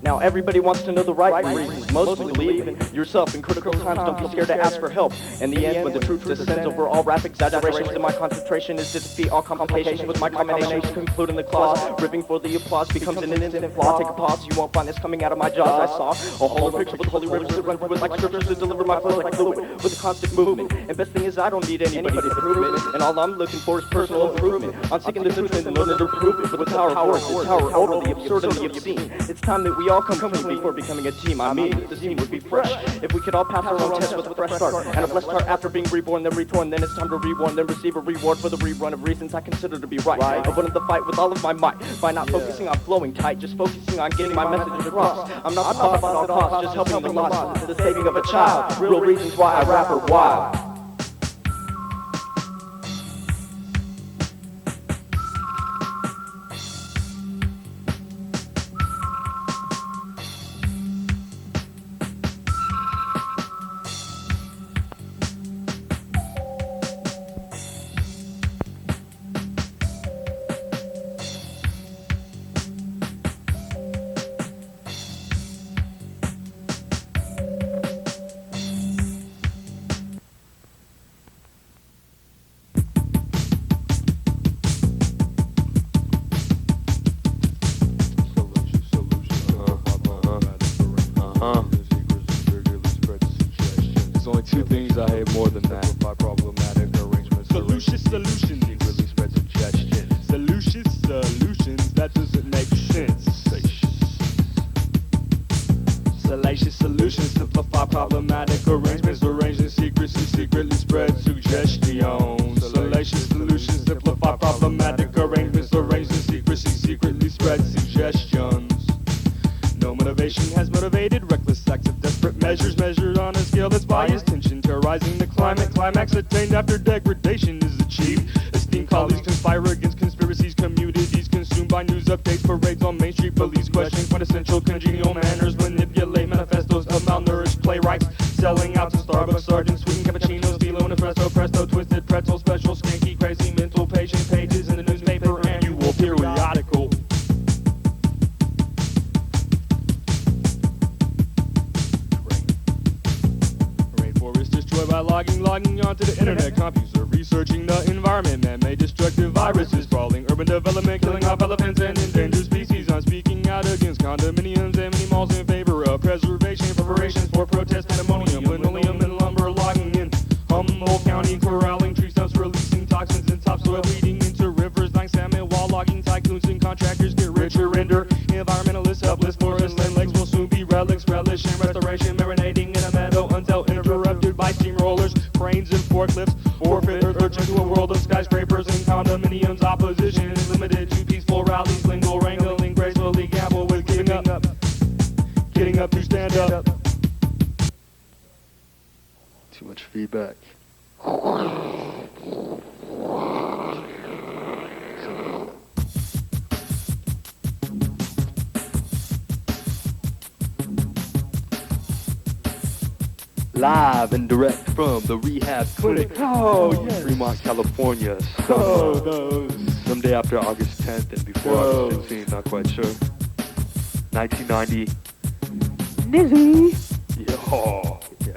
Now everybody wants to know the right reasons. Mostly believe in yourself. In critical times, don't be scared to ask for help. In the end, when the truth descends over all rap exaggerations, then my concentration is to defeat all complications with my combinations. Concluding the clause, ripping for the applause becomes an instant flaw. Take a pause, you won't find this coming out of my jaws. I saw a whole picture with holy rivers that run through it like scriptures to deliver my flow like fluid with a constant movement. And best thing is I don't need anybody to prove it. And all I'm looking for is personal improvement. I'm seeking the truth and learning to prove it with the power of force, the tower over the absurd and the obscene. It's time that we all come clean before becoming a team. I mean, the scene would be fresh if we could all pass our own test with a fresh start and a blessed heart after being reborn, then retorn. Then it's time to reborn, then receive a reward for the rerun of reasons I consider to be right. I wanted the fight with all of my might by not focusing on flowing tight, just focusing on getting my message across. I'm not the boss at all costs, just helping the lost, the saving of a child. Real reasons why I rap are wild. There's only two things I hate more than that. Problematic arrangements. Solutions. Really spread suggestion. Solutions. That doesn't make sense. Salacious solutions simplify problematic arrangements. Arranged in secrecy, secretly spread suggestions. Salacious solutions simplify problematic arrangements. Arranged in secrecy, secretly spread suggestions. No motivation has motivated reckless acts of desperate measures measured on a scale that's biased. Tension terrorizing the climate. Climax attained after degradation is achieved. Esteemed colleagues conspire against conspiracies. Communities consumed by news updates. Parades on Main Street. Police question quintessential congenial manners. Manipulate manifestos of malnourished playwrights. Selling out to Starbucks sergeants. Sweetened cappuccinos. Philo and espresso. Presto. Twisted pretzel. Special. Skanky. Crazy. Mental patient. Pages in the newspaper. Annual periodical. internet computer, researching the environment, man-made destructive viruses, crawling urban development, killing off elephants and endangered species. I'm speaking out against condominiums and mini malls in favor of preservation, preparations for protest, pandemonium, linoleum and lumber logging in Humboldt County, corralling tree stumps, releasing toxins and topsoil, leading into rivers, dying salmon, while logging tycoons and contractors get richer, render environmentalists helpless, forest land lakes will soon be relics, relish and restoration, marinating in a meadow until interrupted by steamrollers, cranes and forklifts, forfeit urge into a world of skyscrapers and condominiums. Opposition is limited to peaceful rallies, lingo wrangling, gracefully gamble with giving up, getting up to stand up. Too much feedback. Live and direct from the rehab clinic. Oh, yes. Fremont, California. Oh, those. Someday after August 10th and before Oh. August 15th, not quite sure. 1990. Yeah. Oh, yeah.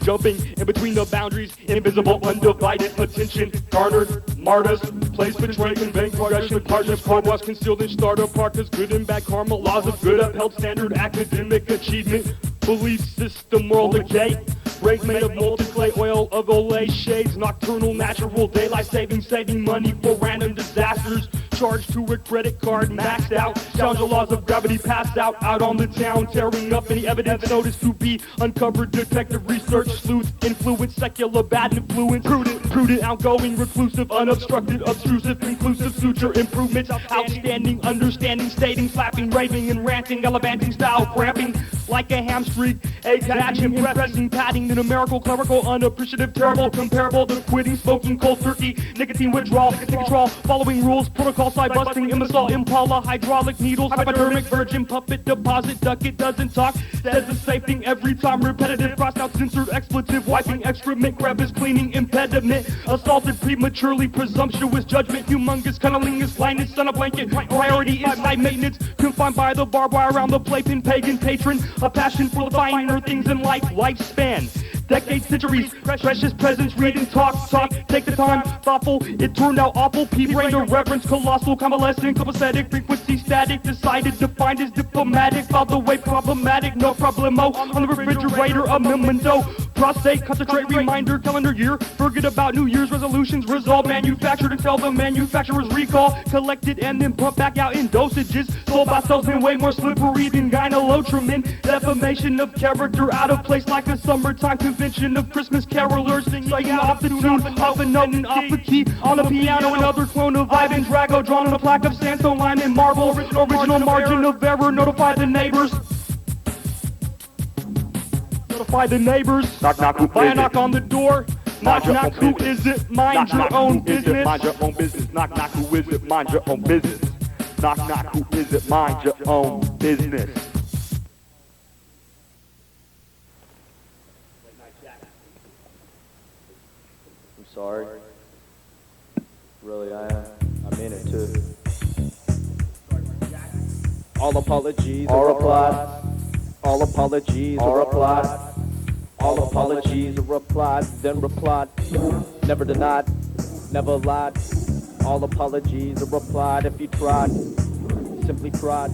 Jumping in between the boundaries, invisible, undivided attention, garnered, martyrs, place betray, convey progression, partners, progress, concealed in startup partners, good and bad karma, laws of good, upheld standard, academic achievement, belief system, moral decay, break made of molten clay, oil of Olay shades, nocturnal, natural, daylight saving, saving money for random disasters, charged to a credit card, maxed out, challenge the laws of gravity, passed out on the town, tearing up any evidence noticed to be uncovered, detective research, sleuth, influence, secular, bad influence, prudent, outgoing, reclusive, unobstructed, obtrusive, conclusive, suture, improvements, outstanding, understanding, stating, slapping, raving, and ranting, gallivanting style, cramping, like a hamstring, attaching, pressing, padding, the numerical, clerical, unappreciative, terrible, comparable, the quitting, smoking, cold turkey, nicotine withdrawal, control, following rules, protocol, side busting, imbecile, impala, hydraulic needles, hypodermic, virgin, puppet, deposit, duck, it doesn't talk, says the same thing every time, repetitive, crossed out, censored, expletive, wiping, excrement, crevice, cleaning, impediment, assaulted, prematurely, presumptuous, judgment, humongous, cunnilingus, blindness, on a blanket, priority is high maintenance, confined by the barbed wire around the playpen, pagan patron, a passion for the finer things in life, lifespan, decades, centuries, precious presence, read and talk, take the time, thoughtful, it turned out awful, P-brain, irreverence, colossal, convalescent, copacetic, frequency, static, decided, defined as diplomatic, by the way, problematic, no problemo, on the refrigerator, a memento, prostate, concentrate, reminder, calendar year, forget about New Year's resolutions, resolve, manufactured until the manufacturer's recall, collected and then pumped back out in dosages, sold by salesmen way more slippery than gynolotrymin, defamation of character, out of place like a summertime convention of Christmas carolers, singing off the tune, off a note and off the key, on the piano, another clone of Ivan Drago, drawn on a plaque of sandstone, lime and marble, original margin of error, notify the neighbors. Notify the neighbors. Knock, knock, who By is a knock it? on the door. Knock, knock, who is it? Mind your own business. Mind your own business. Knock, knock, who is it? Mind your own business. Knock, knock, who is it? Mind your own business. I'm sorry. Really, I am. I mean it too. All apologies are applied. All apologies are applied. All apologies are replied, then replied. Never denied, never lied. All apologies are replied if you tried. Simply tried.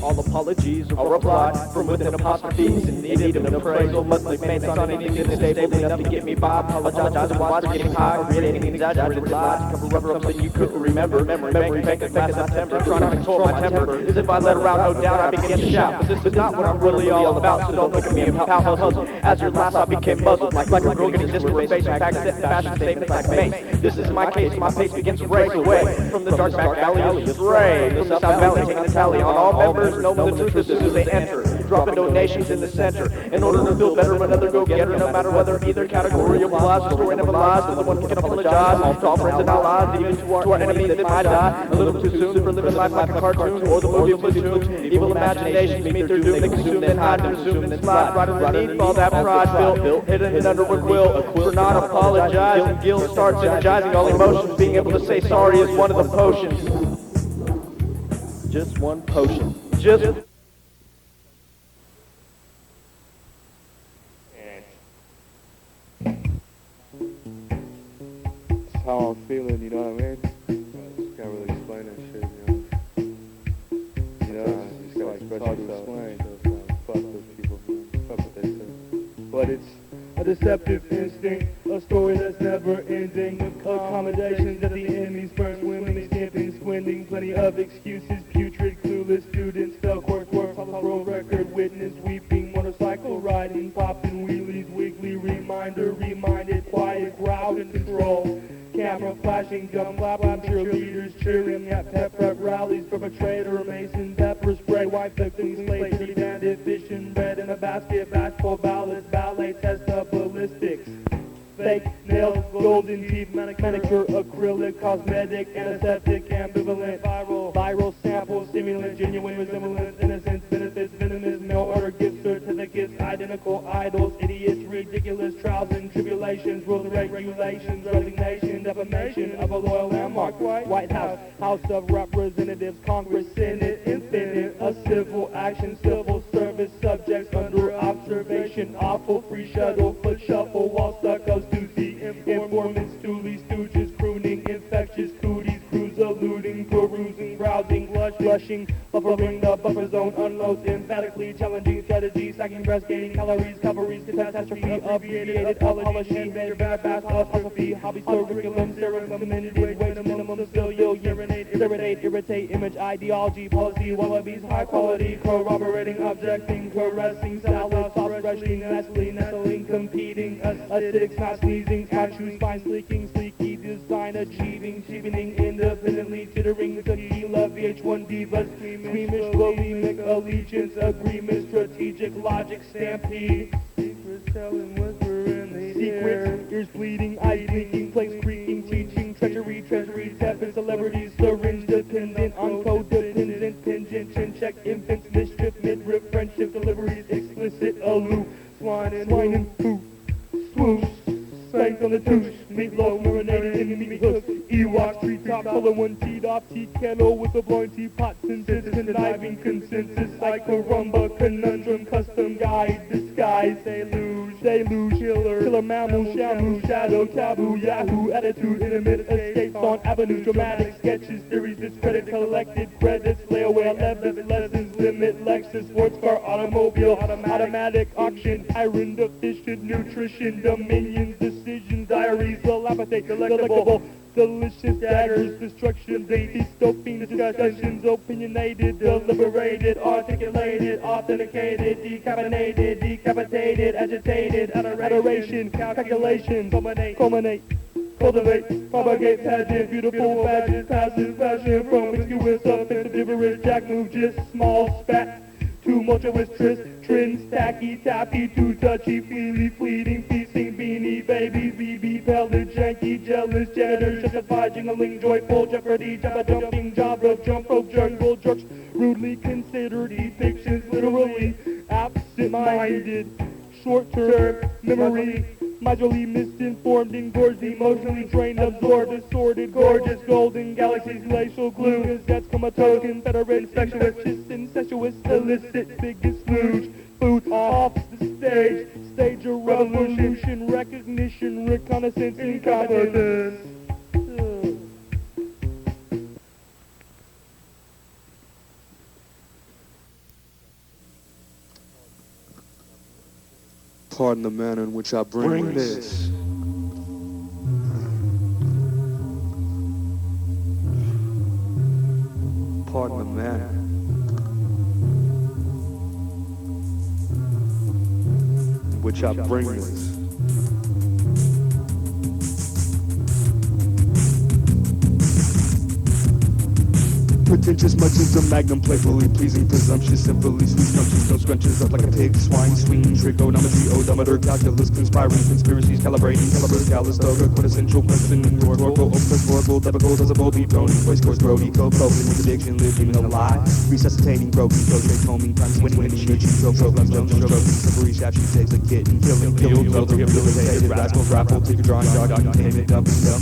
All apologies are replied from within apostrophes in need of an appraisal. Must be made on anything stable enough to get me by. Apologize while getting high, creating exaggerated lies. Cover up something you couldn't remember. Memory bank of past September. Trying to control my temper. As if I let her out, no doubt I begin to shout. But this is not what I'm really all about. So don't look at me and pow hustle. As your last I became muzzled. Like a girl getting disparate. Facts, fashion statements like mace. This is my case. My pace begins to race away from the dark back valley of the stray. The South Valley taking the tally on all members. Know the truth as soon as they enter. Dropping donations in the center. In order to feel better, another go-getter. No matter whether either category applies. The story never lies. No one can apologize. To all friends and allies. Even to our enemies that might die. A little too soon for living life like a cartoon. Or the movie Platoon. Evil imaginations meet their doom. They consume, then hide, then zoom, and then slide. Right underneath all that pride built. Hidden under with will. For not apologizing. Guilt starts energizing all emotions. Being able to say sorry is one of the potions. Just one potion. Just how I'm feeling, you know what I mean? Just can't really explain that shit, you know? You know, you just gotta express yourself. Fuck those people, man. Fuck what they say. But it's a deceptive instinct, a story that's never ending. Accommodations at the enemy's first swimming, skimping, squinting, plenty of excuses, putrid, clueless students, fell coursework, roll record, witness, weeping, motorcycle riding, popping wheelies, weekly reminder, reminded, quiet, crowd and control. Camera flashing, gun flapping, cheerleaders cheering at pep rap rallies, perpetrator, mason, pepper spray, white victim, slate, dirty bandit, fishing, red in a basket, basketball ballads, ballet, test of ballistics. Fake nails, golden teeth, manicure, acrylic, cosmetic, antiseptic, ambivalent, viral sample, stimulant, genuine resemblance, innocence, benefits, venomous, mail order, gift certificates, identical idols, idiots, ridiculous, trials and tribulations, rules and regulations, resignation, defamation of a loyal landmark, White House, House of Representatives, Congress, Senate, infinite, a civil action, civil service, subjects under observation, awful, free shuttle, foot shuffle, wall stuckos, doozy, informants, stoolies, stooges, crooning, infectious cooties, crews eluding, perusing, browsing, blushing, buffering the buffer zone, unloads, emphatically challenging strategies, sacking, breast gaining, calories, coveries, catastrophe, abbreviated, polishing, bad apostrophe, hobby, curriculum, recommended, wage, minimum, civil, urinate, irritate, image, ideology, policy, wallabies, high quality, corroborating, objecting, caressing, salad, sauce, rushing, nestling, competing, acidic, not sneezing, cashew, spine, sleeking, sleeky, design, achieving, cheapening, independently, tittering, tequila, VH1 divas, squeamish, bulimic, allegiance, agreement, strategic, logic, stampede, secrets, telling, whisper in the secrets, ears bleeding, eyes blinking, place creaking, teaching, treachery, tepid, celebrities, syringe, dependent on codependent, pingent, chin check, infants, mischief, midriff, friendship, deliveries, explicit, aloof, swine and poof, swoosh, spanked on the touche, meatloaf, marinated in meat hooks, Ewoks, treetop, color one, teed off, tea kettle with a blowing teapot, synthesis, conniving, consensus, psychorumba, conundrum, custom guide, disguise, deluge, killer mammal, shamu, shadow, taboo, yahoo, attitude, intimate, escapes on avenues, dramatic sketches, theories, discredit, collected credits, layaway, levis, lessons, limit, Lexus, sports car, automobile, automatic, auction, iron, efficient, nutrition, dominions, decisions, diaries, dilapidate, delectable, delicious daggers, destruction, dystoping discussions, opinionated, deliberated, articulated, authenticated, decapitated, agitated, adoration, calculation, culminate, cultivate, propagate, pageant, beautiful pageant, passive passion, promiscuous, offensive, jack move, just small spat, tumultuous trends, tacky, tappy, too touchy, feely, fleeting, feasting, beanie, babies, BB, pelted, janky, jealous, janitor, justified, jingling, joyful, jeopardy, jabba jumping, job rope, jump rope, jungle, jerks, rudely considered, depictions, literally, absent-minded, short-term, memory, majorly misinformed, engorged, emotionally drained, absorbed, assorted, gorgeous, golden, galaxies, glacial glue, gazettes, comatose, confederate, sexuous, incestuous, illicit, biggest slooge, food off the stage of revolution, recognition, reconnaissance, incompetence. Pardon the manner in which I bring this. Pardon the manner in which I bring this. Pretentious munches of magnum, playfully pleasing, presumptuous, simply sweet scrumptious, no scrunches up like a pig, swine, swing, trigonometry, odometer, calculus, conspiring, conspiracies, calibrating, calibers, calistoga, quintessential, question, oracle, opus, oracle, debical, does a bold beat, bone, voice course, brody, coping with addiction, living a lie, resuscitating, broken, filtrate, combing, crimes, winning, initiation, programs, don't stroking, slippery shaft, she takes a kitten, killing, filter, rehabilitated, rascal, raffle, take a drawing, dog, containment, dumping, dump,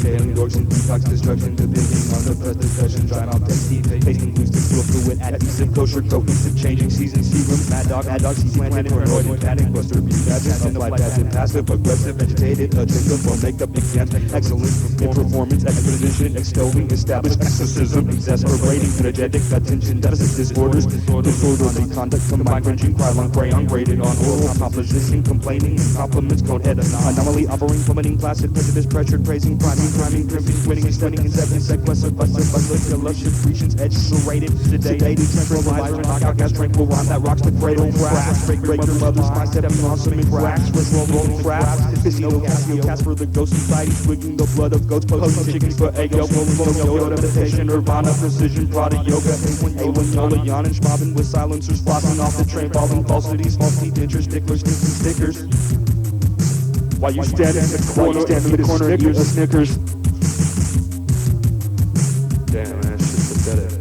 failing, dorks, and detox, destruction, depicting on the press discussion, dry out tasty, tasting loose to a fluid adhesive, kosher, cohesive, changing seasons, serums, mad dog, sees planted, paranoid, and panic, buster, beef, badges, unapplied, passive, passive, aggressive, agitated, agenda for makeup, exams, excellence in performance, exposition, extolling, established, exorcism, exasperating, energetic, attention, deficit disorders, disorderly conduct, combined cringing, cry-lung, crayon, graded on oral composition, complaining, and compliments, code head, anomaly, offering, plummeting, placid, prejudice, pressured, praising, priming, crimping, winning, extending, incepting, sequester, busted, luscious, secretions, edge, serrated, sedated, centralizer, knockout, gas, tranquil, rhyme that rocks the cradle, cracks, break your mother's spine, stepping on some cracks, rolling cracks, Casio, Casper, the ghost society, swigging the blood of goats, poaching chickens for ego, rolling yoga, meditation, nirvana, precision, prada, yoga, A1, Yola, Yanin, schmobbing with silencers, flossing off the train, falling falsities, false teachers, sticklers, stickers. While you stand in the corner, eat a Snickers. Damn, man, shit's pathetic.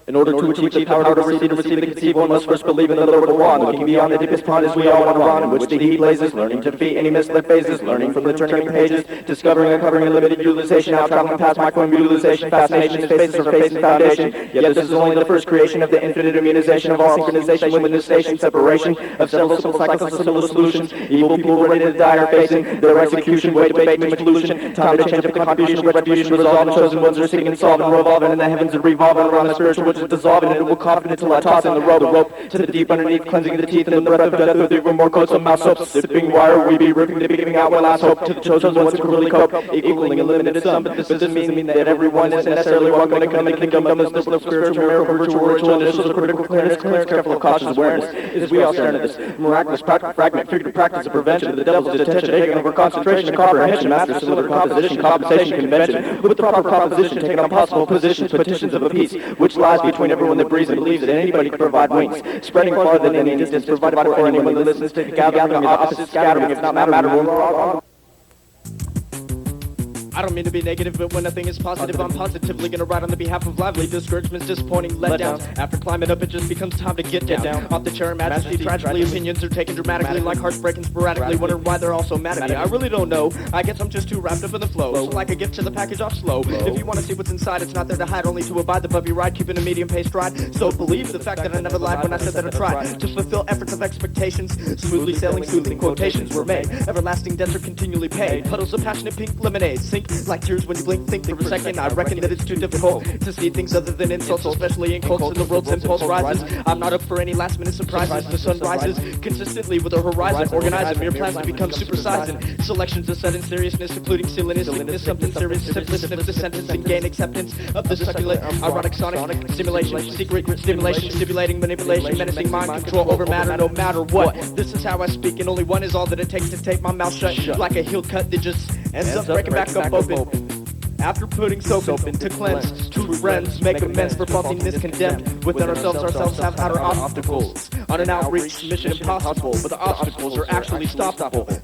In order to achieve the power to receive and conceive, one must first believe in the Lord of One. Looking beyond the deepest pond as we all want to run, in which the heat blazes, learning to defeat any misled phases, learning from the turning pages, discovering and covering unlimited utilization, now traveling past micro-utilization, fascination, spaces or face and foundation. Yet this is only the first creation of the infinite immunization of all synchronization within the station, separation of several simple cycles of similar solutions. Evil people ready to die are facing their execution, way to debate, too much pollution, time to change up the contribution, retribution, resolve, and chosen ones are seeking and solving, revolving in the heavens and revolving around the spiritual, which is dissolving, and it will coffin until I toss in the rope to the deep underneath, cleansing the teeth and the breath of death with even more coats of mouth soap, sipping wire, we be ripping to be giving out one last hope to the chosen ones who can really cope, equaling a limited sum, but this doesn't mean that everyone isn't necessarily welcome to come and kingdom of this of spiritual miracle, virtual ritual, initials of critical clearness, careful of cautious awareness, as we all stare into this miraculous practical fragment, figurative practice of prevention of the devil's detention, taking over concentration and comprehension, master cylinder composition, compensation, convention, with the proper proposition, taking on possible positions, petitions of a peace, which lies between everyone that breathes and believes that anybody can provide wings, spreading farther than any distance, provided for anyone that listens to gathering of opposites, scattering, if not matter, one. I don't mean to be negative, but when a thing is positive, I'm positively gonna write on the behalf of lively discouragements, disappointing letdowns. After climbing up, it just becomes time to get down. Off the chair, majesty, tragically, opinions are taken dramatically, like hearts breaking sporadically. Wonder why they're all so mad at me. I really don't know. I guess I'm just too wrapped up in the flow. So like a gift to the package off slow. If you wanna see what's inside, it's not there to hide, only to abide the bumpy ride, keeping a medium pace stride. So believe the fact that I never lied when I said that I tried to fulfill efforts of expectations. Smoothly sailing, soothing quotations were made. Everlasting debts are continually paid. Puddles of passionate pink lemonade sink like tears when you blink, think for a second. I reckon that it's too difficult to see things other than insults, especially in cults, and the world's impulse rises. I'm not up for any last minute surprises. The sun rises consistently with a horizon, organizing mere plans to become supersizing. Selections of sudden seriousness, including silliness, sickness, something serious, simply snip the sentence and gain acceptance of the succulent, ironic, sonic stimulation, secret stimulation, stimulating manipulation, menacing mind control over matter, no matter what. This is how I speak, and only one is all that it takes to take my mouth shut, like a heel cut that just ends up breaking back up open. After putting soap in to cleanse, two friends make amends for faultiness condemned. Within ourselves have outer obstacles. On an outreach mission impossible, but the obstacles are actually stoppable.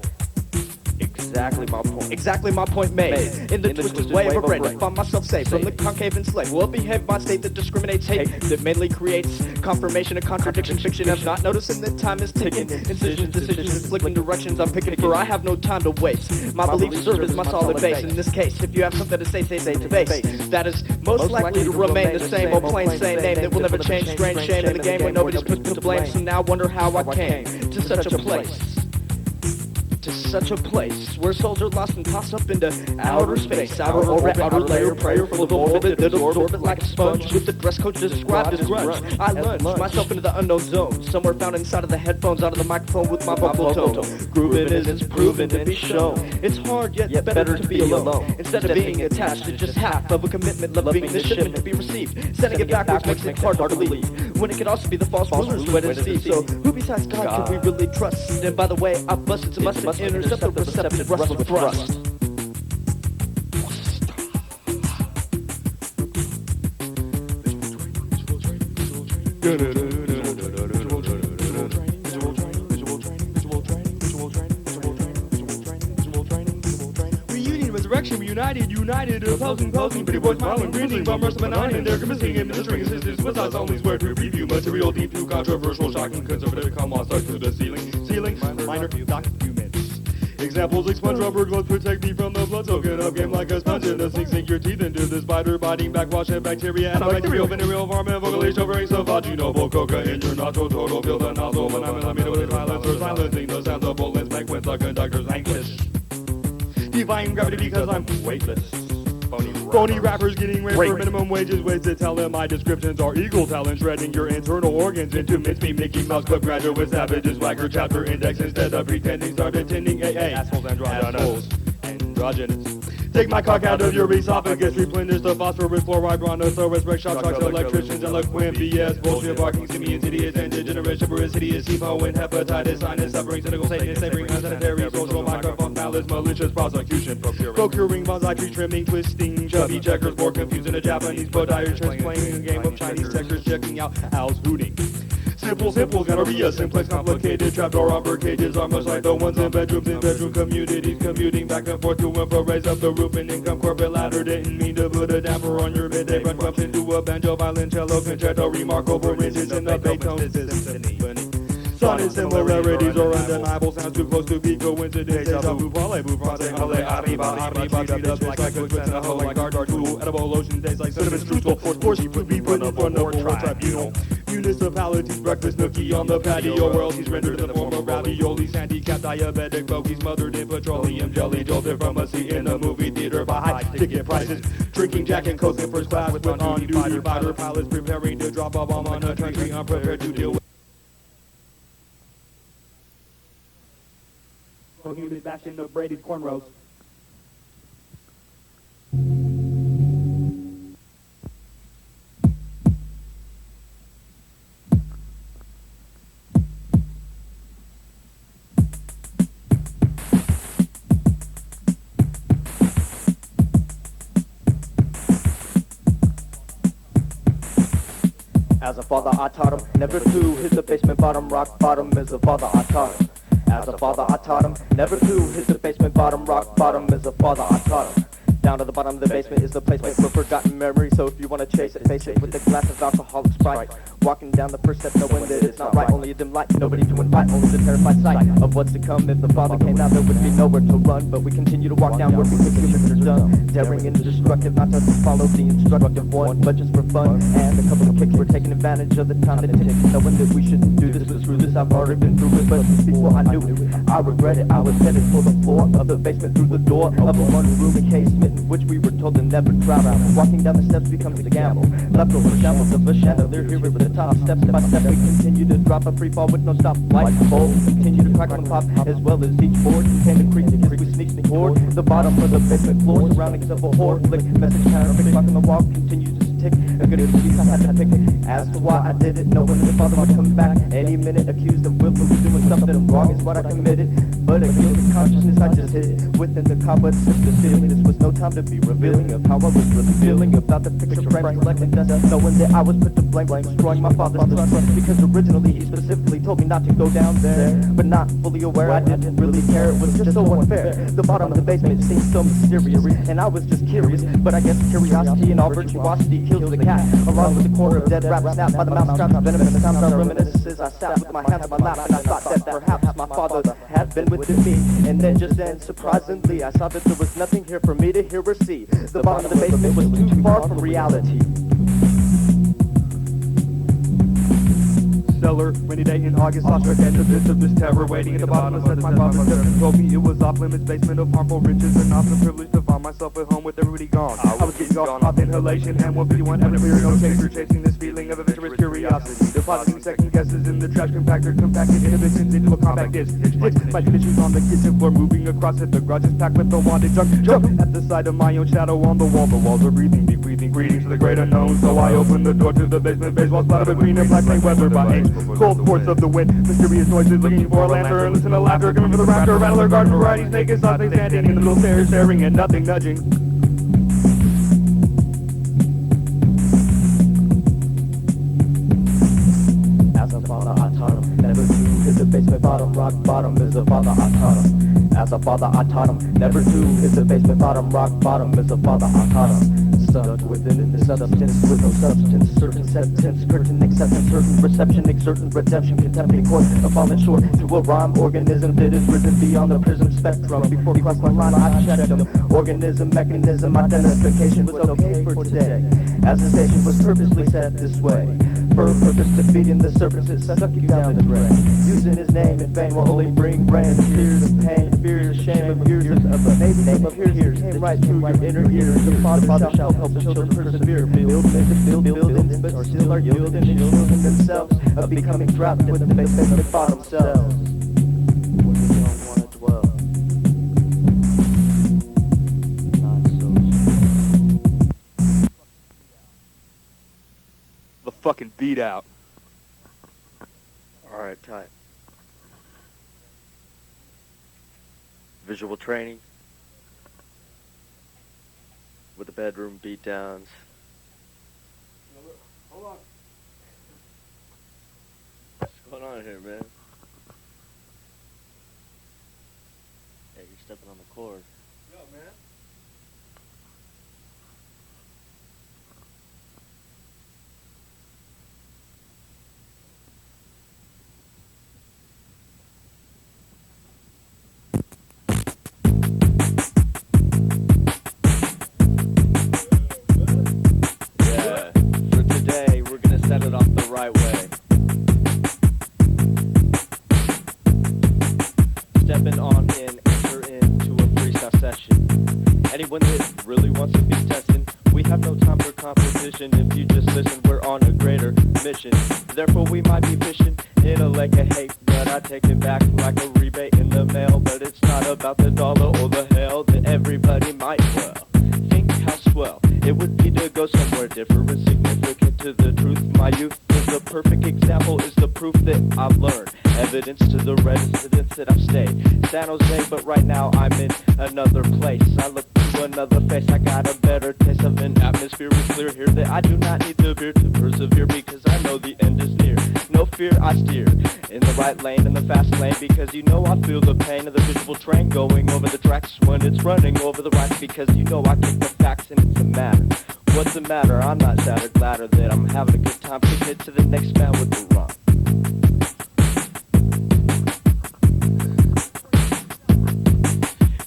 Exactly my point made. In the twisted way of a brain, I find myself safe from the concave and slave. Well behave my state that discriminates hate, that mainly creates confirmation and contradiction. Fiction of not noticing that time is ticking. Incisions, decisions, inflicting directions I'm picking, for I have no time to waste. My beliefs serve as my solid base. In this case, if you have something to say to base. That is most likely to remain the same old plain same name that will never change. Strange shame in the game when nobody's put to blame. So now wonder how I came to such a place. To such a place where souls are lost and tossed up into outer space, outer orbit, outer layer, prayer full of orbit that absorb it like a sponge with the dress code described as grunge. I lunge myself into the unknown zone, somewhere found inside of the headphones, out of the microphone with my vocal tone. Grooving is proven to be shown. It's hard yet better to be alone instead of being attached to just half of a commitment, loving the shipment to be received. Sending it backwards makes it hard to believe when it could also be the false ruler's way to see. So who besides God can we really trust? And by the way, I busted some must intercept the receptive rustle of thrust. direction, we united, opposing, pretty boys smiling, grinning, bummers benign, and they're convincing him, ministering, assisting, suicides only swear to review, material deep, too controversial, shocking, conservative, come on, stuck to the ceiling, minor documents. Examples, expunge rubber gloves protect me from the blood, soaking up game like a sponge in the sink your teeth into the spider biting, backwashing bacteria, antibacterial, venereal, varmint, vocally, showering, savaginoble, coca in your nostril, total, feel the nozzle, when I'm in the middle of silencer, silencing the sounds of bullets, make with the conductor's anguish. Defying gravity because I'm weightless. Phony rappers getting raped for minimum wages, ways to tell them my descriptions are equal talent, shredding your internal organs into mincemeat, Mickey Mouse Club graduate savages, whacker chapter index instead of pretending, start attending AA. Assholes androgynous. Take my cock out of your esophagus, replenish the phosphorus, fluoride, brontosaurus, rex, shock, trucks, electricians, eloquent, BS, bullshit, barking, simians, idiots, and degenerate, shivers, hideous, SIBO, and hepatitis, sinus, suffering, cynical, Satan, savoring, unsanitary, social, microphone, malice, malicious, prosecution, procuring, bonsai tree trimming, twisting, chubby checkers, more confusing, a Japanese podiatrist, playing a game of Chinese checkers, checking out Al's hooting. Simple, gonorrhea, simplex, complicated, trapdoor umber cages are much like the ones in bedroom communities, commuting back and forth to and fro, raise up the roof and income corporate ladder, didn't mean to put a damper on your bed, they run up into a banjo, violoncello, concerto, remarkable riches in the Beethoven symphony. Sonnet similarities are undeniable, sounds too close to be coincidence. Deja vu, parlez-vous, français, allez, arriba, treat us like a twist and a hoe, like art tool, edible lotion tastes like cinnamon strudel, force you to be put in front of a tribunal. Municipalities, breakfast nookie on the patio, royalties rendered in the form of raviolis, handicapped diabetic bogies smothered in petroleum jelly, jolted from a seat in a movie theater by high ticket prices, drinking Jack and Coke in first class with on-duty fighter pilots preparing to drop a bomb on a country unprepared to deal with. Oh, he was bashing the braided cornrows. As a father, I taught him never to hit the basement bottom, rock bottom. As a father, I taught him. As a father, I taught him never to hit the basement bottom, rock bottom. As a father, I taught him. Down to the bottom of the basement is the placement for forgotten memories. So if you want to chase it, face it with a glass of alcoholic Sprite. Walking down the first step knowing that it's not right. Only a dim light, nobody to invite. Only the terrified sight of what's to come. If the father came out, there would be nowhere to run. But we continue to walk down where we think humans are done. Daring and destructive, not to follow the instructive one, but just for fun. And a couple of kicks, we're taking advantage of the time that ticks. Knowing that we shouldn't do this, but screw this, I've already been through it. But before I knew it, I regret it. I was headed for the floor of the basement through the door of a one-room casement in which we were told to never travel. Walking down the steps becomes a gamble. Leftover shambles of a chandelier here at the top. Step by step we continue to drop a free fall with no stop. Light bulbs continue to crack on top, as well as each board contain a creek as we sneak toward the bottom of the basement floor. Surroundings of a horde flick. Message counter, pick clock on the wall continues to tick. A good excuse I had to pick as to why I did it. Knowing the father would come back any minute, accused of willfully doing something wrong is what I committed. But a guilty consciousness I just hid within the cobwebs of the feeling. This was no time to be revealing of how I was really feeling about the picture frame collecting dust, knowing that I was put to blame, destroying my father's trust. Because originally he specifically told me not to go down there, but not fully aware I didn't really care. It was just so unfair. The bottom of the basement seemed so mysterious, and I was just curious. But I guess curiosity and all virtuosity kills the cat, along with the corner of dead rabbit snapped by the mouth straps. Venomous sounds are reminiscences. I sat with my hands on my lap and I thought that perhaps my father had been with me. And then surprisingly I saw that there was nothing here for me to hear or see. The bottom of the basement was too far from reality. Stellar, rainy day in August, lost her head, the bits of this terror waiting at the bottom of the my father steps told me it was off limits, basement of harmful riches, and not the privilege to find myself at home with everybody gone. I was getting off pop inhalation and 151 atmosphere, no chaser, chasing this feeling of adventurous curiosity, depositing second guesses in the trash compactor, compacting inhibitions into a compact disc. My dishes on the kitchen floor, moving across it, the garage is packed with the wanted jump at the sight of my own shadow on the wall. The walls are breathing, deep breathing, greetings to the great unknown. So I opened the door to the basement, baseball splattered with green and black, plain weather by age. Cold ports of the wind, mysterious noises, looking for a lantern, listen to laughter, coming for the raptor, rattler, garden variety, snake is something standing in the little stairs, staring and nothing nudging. As a father, I taught him never to hit the basement bottom, rock bottom is the father I taught him. As a father I taught him, never to hit the basement bottom. Rock bottom is the father I taught him. Stuck within the substance with no substance. Certain sentence, curtain acceptance, certain reception, certain redemption, contempt, court, a falling short to a rhyme organism that is risen beyond the prism spectrum. Before cross my line, I checked them. Organism, mechanism, identification was okay for today. As the station was purposely set this way. For a purpose to feed in the serpents that suck you down the drain. Using his name in vain will only bring rain. Fears of pain, fears of shame, of years of a maybe name of hears. Came right through your inner ears. The Father shall help the children persevere. Build buildings, but still are yielding and shielding themselves of becoming dropped with the basement bottom cells. Where they don't want to dwell. Not so. The fucking beat out. Alright, tight. Visual training with the bedroom beatdowns. Hold on. What's going on here, man? Hey, you're stepping on the cord. Yo, man. Yeah, for today, we're gonna set it off the right way. Stepping on in, enter into a freestyle session. Anyone that really wants to be testing, we have no time for competition. If you just listen, we're on a greater mission. Therefore, we might be fishing in a lake of hate, but I take it back like a rebate in the mail. But it's not about the dollar or the hell that everybody might well think how swell it would be to go somewhere different, significant to the truth. My youth is a perfect example, is the proof that I've learned. Evidence to the residence that I've stayed. San Jose, but right now I'm in another place. I look to another face, I got a better taste of an atmosphere. It's clear here that I do not need the beer to persevere, because I know the end is near. No fear, I steer in the right lane, in the fast lane, because you know I feel the pain of the visual train going over the tracks when it's running over the racks, because you know I kick the facts and it's a matter. What's the matter? I'm not shattered, gladder that I'm having a good time, kicking it to the next man with the rhyme.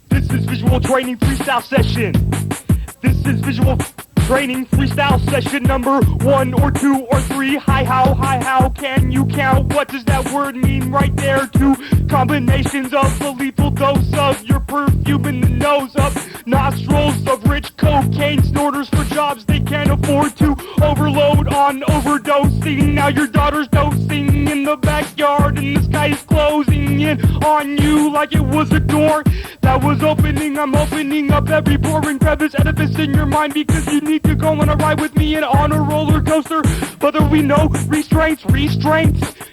This is visual training freestyle session. This is visual training freestyle session number 1 or 2 or 3. Hi, how can you count? What does that word mean right there? 2 combinations of the lethal dose of your perfume in the nose of nostrils of rich cocaine snorters for jobs they can't afford to overload on overdosing. Now your daughter's dosing in the backyard and the sky is closing in on you like it was a door that was opening. I'm opening up every pore and crevice edifice in your mind, because you need to go on a ride with me and on a roller coaster. But there we know restraints.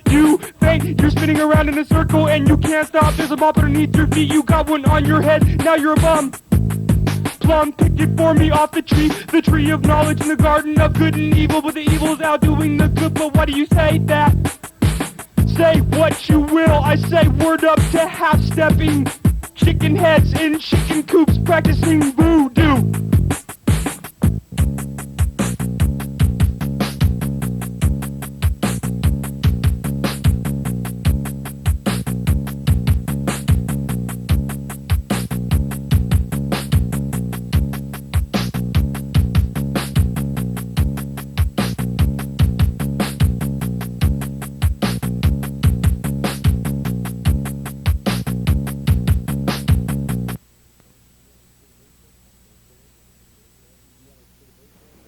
You think you're spinning around in a circle and you can't stop. There's a mop underneath your feet, you got one on your head, now you're a bum. Plum, pick it for me off the tree of knowledge in the garden of good and evil, but the evil's outdoing the good. But why do you say that? Say what you will, I say word up to half-stepping chicken heads in chicken coops practicing voodoo.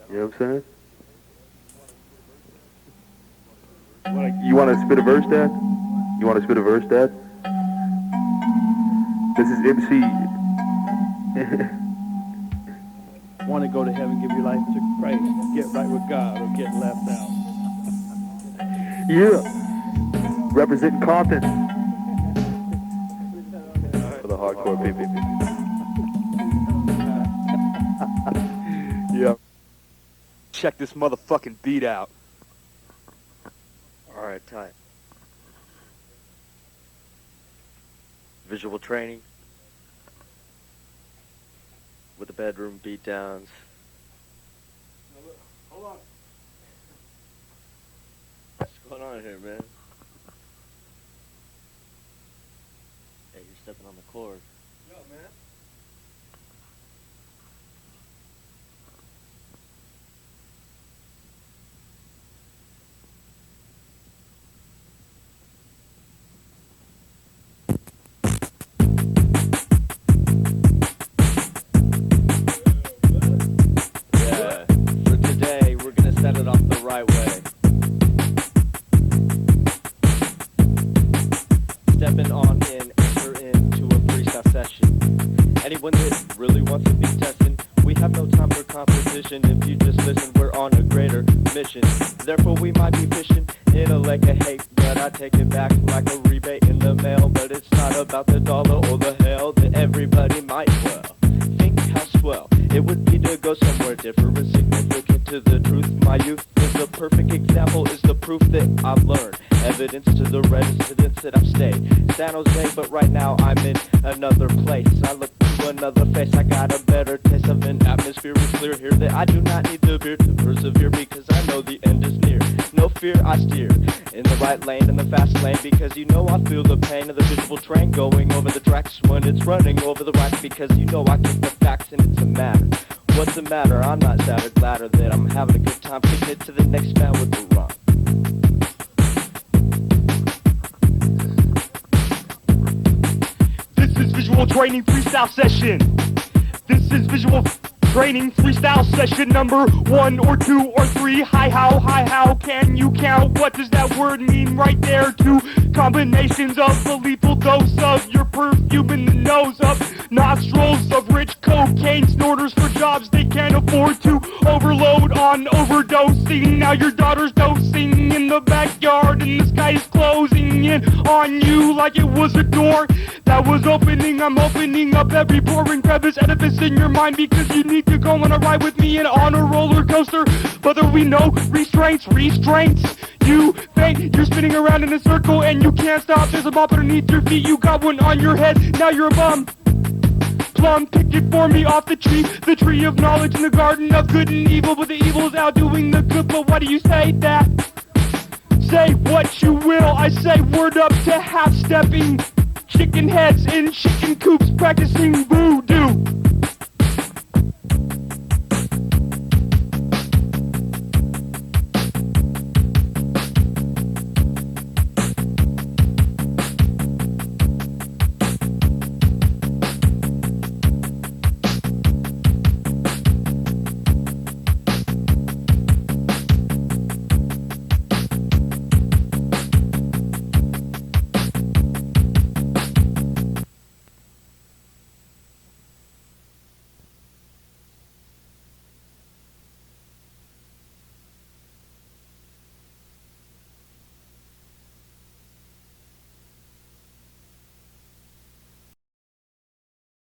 You know what I'm saying? You want to spit a verse, Dad? You want to spit a verse, Dad? This is MC. Want to go to heaven, give your life to Christ, get right with God, or get left out. Yeah. Representing Compton. For the hardcore people. Yeah. Check this motherfucking beat out. Alright, tight. visual training with the bedroom beatdowns. Hold on. What's going on here, man? Hey, you're stepping on the cord. Yo, man. Yeah, for today, we're gonna set it off the right way. Stepping on in, enter into a freestyle session. Anyone that really wants to be testing, we have no time for competition. If you just listen, we're on a greater mission. Therefore, we might be fishing in a lake of hate, but I take it back like a rebate in the mail. But it's not about the dollar or the hell that everybody might well think how swell it would be to go somewhere different, significant to the truth. My youth is the perfect example, is the proof that I've learned. Evidence to the residence that I've stayed. San Jose, but right now I'm in another place. I look to another face, I got a better taste of an atmosphere. It's clear here that I do not need the beer to persevere, because I know the end is near. No fear, I steer in the right lane, in the fast lane, because you know I feel the pain of the visual train going over the tracks when it's running over the racks, because you know I get the facts and it's a matter. What's the matter? I'm not sad or gladder that I'm having a good time, taking it to the next man with the rhyme. This is visual training freestyle session. This is visual training freestyle session number 1 or 2 or 3. Hi, how can you count? What does that word mean right there? 2 combinations of the lethal dose of your perfume in the nose of nostrils of rich cocaine snorters for jobs they can't afford to overload on overdosing. Now your daughter's dosing in the backyard and the sky is closing in on you like it was a door that was opening. I'm opening up every pore and crevice edifice in your mind, because you need to go on a ride with me and on a roller coaster. But there we know restraints. You think you're spinning around in a circle and you can't stop. There's a mop underneath your feet, you got one on your head, now you're a bum. Plum, pick it for me off the tree of knowledge in the garden of good and evil, but the evil's outdoing the good. But why do you say that? Say what you will, I say word up to half-stepping chicken heads in chicken coops practicing voodoo.